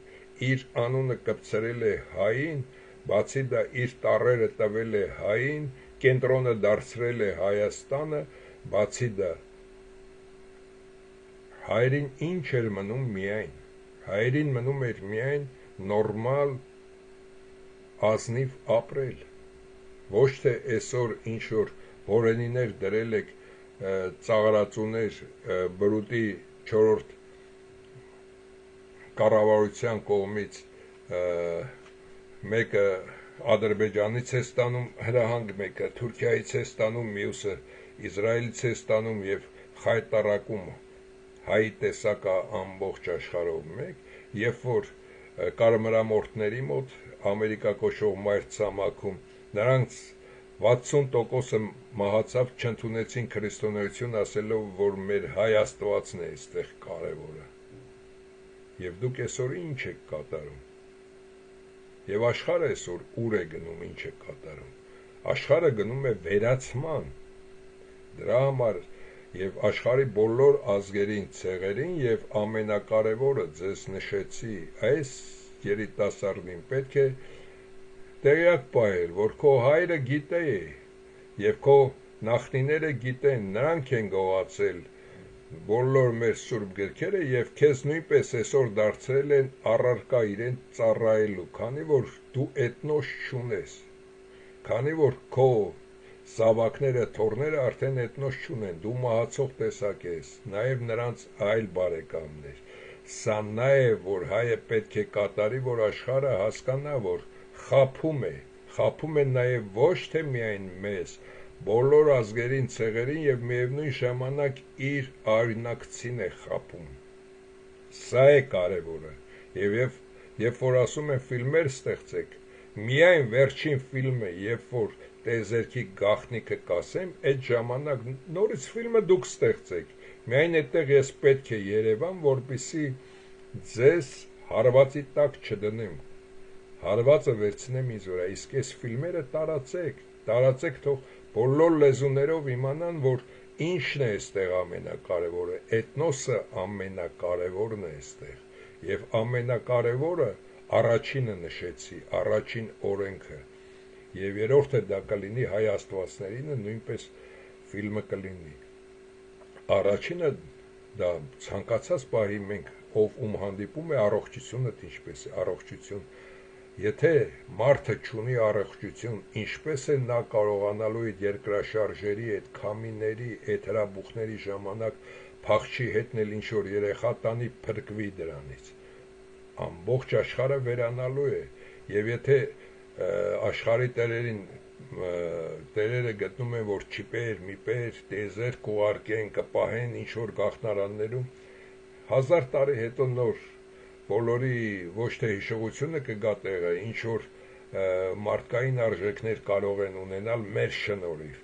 իր անունը կպցրել է հային, բացի դա իր տառերը տվել է հային, կենտրոնը դարձրել է Հայաստանը, բացի դա հայերին ինչ էր մնում միայն, հայերին մնում էր միայն նորմալ ազնիվ ապրել, ոչ թե այսօր ինչ որ հորենիներ դրել եք ծաղրածուներ բրուտի 4-րդ կառավարության կողմից մեկը Ադրբեջանից է ստանում հրահանգ, մեկը Թուրքիայից է ստանում, մյուսը Իսրայելից է ստանում եւ խայտարակում հայի տեսակա ամբողջ աշխարհով մեկ, երբ որ կարմրամորթների մոտ Ամերիկա կոչող մայր ցամաքում նրանց 60%-ը մահացավ, չընդունեցին քրիստոնեություն, ասելով, որ մեր հայ Աստվածն է այստեղ կարևորը։ Եվ դուք այսօր ինչ եք կատարում։ Եվ աշխարհը այսօր ուր է գնում, ինչ է կատարում։ Աշխարհը գնում է վերացման։ Դրա համար եւ աշխարհի բոլոր ազգերին, ցեղերին եւ ամենակարևորը ձեզ նշեցի, այս երիտասարդին պետք է տեղյակ պահել, որ քո հայրը գիտե եւ քո նախնիները գիտեն, նրանք են գողացել բոլոր մեր սուրբ գրքերը եւ քեզ նույնպես այսօր դարձրել են առարկա իրեն ծառայելու, քանի որ դու էթնոս չունես, քանի որ քո զավակները, թոռները արդեն էթնոս չունեն, դու մահացող տեսակ ես, նաեւ նրանց այլ բարեկամներ։ Սա նա է, որ հայը պետք է կատարի, որ աշխարհը հասկանա, որ խաբում է նաեւ ոչ թե միայն մեզ, բոլոր ազգերին, ցեղերին եւ միևնույն ժամանակ իր արյունակցին է խաբում։ Սա է կարևորը։ Եվ երբ որ ասում են ֆիլմեր ստեղծեք, միայն վերջին ֆիլմը, երբ որ տեզերքի գաղտնիքը կասեմ, այդ ժամանակ նորից ֆիլմը դուք ստեղծեք։ Միայն այդտեղ ես պետք է երևամ, որպեսզի ձեզ հարվածի տակ չդնեմ։ Հարվածը վերցնեմ ինձ վրա, իսկ այս ֆիլմերը տարածեք, թող բոլոր լեզուներով իմանան, որ ինչն է այստեղ ամենակարևորը, էթնոսը ամենակարևորն է այստեղ։ Եվ ամենակարևորը առաջինը նշեցի, առաջին օրենքը։ Եվ երրորդը դա կլինի հայ աստվածներինը, նույնպես ֆիլմը կլինի։ Առաջինը դա ցանկացած պահի մենք ով ում հանդիպում է առողջությունը ինչպես է առողջություն։ Եթե մարդը չունի առողջություն, ինչպես է նա կարողանալու այդ երկրաշարժերի, այդ քամիների, այդ հրաբուխների ժամանակ փախչի հետնել ինչ որ երեխա տանի, փրկվի դրանից։ Ամբողջ աշխարհը վերանալու է, եւ եթե աշխարհի տերերը գտնում են, որ չիպեր, տեզեր կուղարկեն, կպահեն ինչ որ գաղտնարաններում, 1000 տարի հետո նոր բոլորի ոչ թե հիշողությունը կգա տեղը, ինչ որ մարդկային արժեքներ կարող են ունենալ մեր շնորհիվ,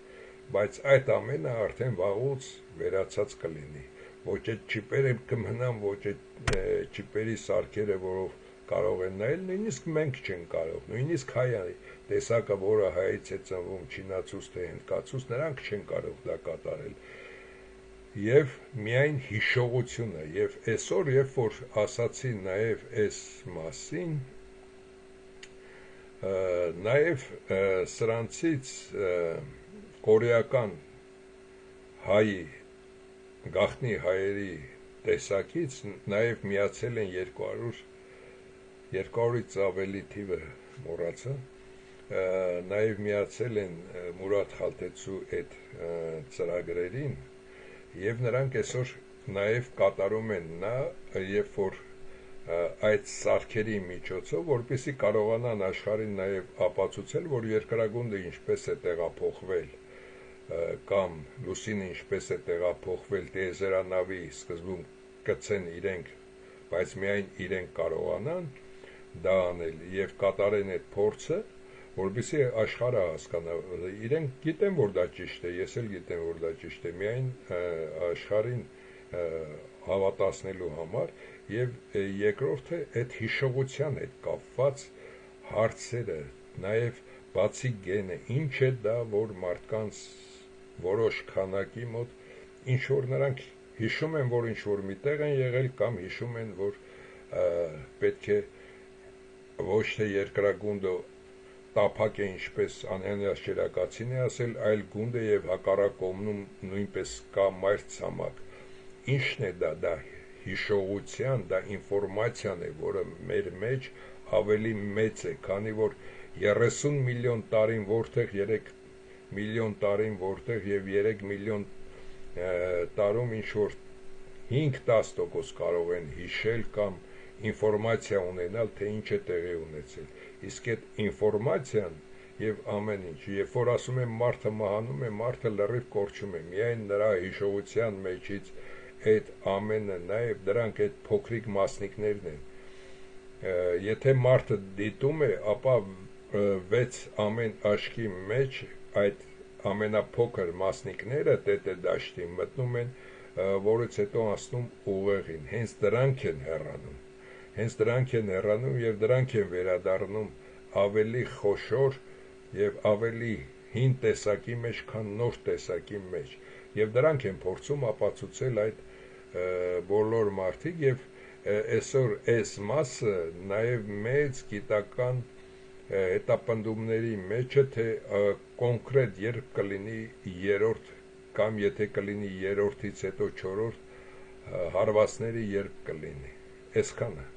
բայց այդ ամենը արդեն վաղուց վերացած կլինի։ Ոչ այդ չիպերը կմնան, ոչ այդ չիպերի սարքերը, որով կարող են նայել, նույնիսկ մենք չեն կարող, նույնիսկ հայ տեսակը, որը հայից է ծնվում, չինացուց թե հնդկացուց, նրանք չեն կարող դա կատարել։ Եվ միայն հիշողությունը, եւ այսօր, երբ որ ասացի նաեւ այս մասին, նաեւ սրանցից կորեական հայի, գաղտնի հայերի տեսակից նաեւ միացել են 200-ից ավելի թիվը մոռացա, նաեւ միացել են Մուրադ Խալթեցու այդ ծրագրերին, եւ նրանք այսօր նաեւ կատարում են նա, երբ որ այդ սարքերի միջոցով, որպեսզի կարողանան աշխարհին նաեւ ապացուցել, որ երկրագունդը ինչպես է տեղափոխվել, կամ լուսինը ինչպես է տեղափոխվել, տիեզերանավի սկզբում կցեն իրենք, բայց միայն իրենք կարողանան դա անել եւ կատարեն այդ փորձը, որպեսզի աշխարհը հասկանա, իրենք գիտեն, որ դա ճիշտ է, ես էլ գիտեմ, որ դա ճիշտ է, միայն աշխարհին հավատացնելու համար, եւ երկրորդը այդ հիշողության հետ կապված հարցերը, նաեւ բացի գենը, ինչ է դա, որ մարդկանց որոշ քանակի մոտ ինչ որ նրանք հիշում են, որ ինչ որ միտեղ են եղել, կամ հիշում են, որ պետք է ոչ թե երկրագունդը տափակ է, ինչպես Անանիաս Շիրակացին է ասել, այլ գունդը եւ հակառակ կողմնում նույնպես կա մայր ցամաք։ Ինչն է դա հիշողության, դա ինֆորմացիան է, որը մեր մեջ ավելի մեծ է, քանի որ 30 միլիոն տարին որտեղ, 3 միլիոն տարին որտեղ եւ 3 միլիոն տարում ինչ որ 5-10% կարող են հիշել կամ ինֆորմացիա ունենալ, թե ինչ է տեղի ունեցել, իսկ այդ ինֆորմացիան եւ ամեն ինչ, երբ որ ասում եմ մարդը մահանում է, մարդը լրիվ կորչում է, միայն նրա հիշողության մեջից այդ ամենը, նաեւ դրանք այդ փոքրիկ մասնիկներն են, եթե մարդը դիտում է, ապա 6 ամեն աշկի մեջ այդ ամենափոքր մասնիկները տետե դաշտի մտնում են, որից հետո անցնում ուղեղին, հենց դրանք են հեռանում եւ դրանք են վերադառնում ավելի խոշոր եւ ավելի հին տեսակի մեջ, քան նոր տեսակի մեջ, եւ դրանք են փորձում ապացուցել այդ բոլոր մարդիկ եւ այսօր այս մասը նաեւ մեծ գիտական հետապնդումների մեջ է, թե կոնկրետ երբ կլինի երրորդ կամ եթե կլինի երրորդից հետո չորրորդ հարվածների երբ կլինի, այսքանը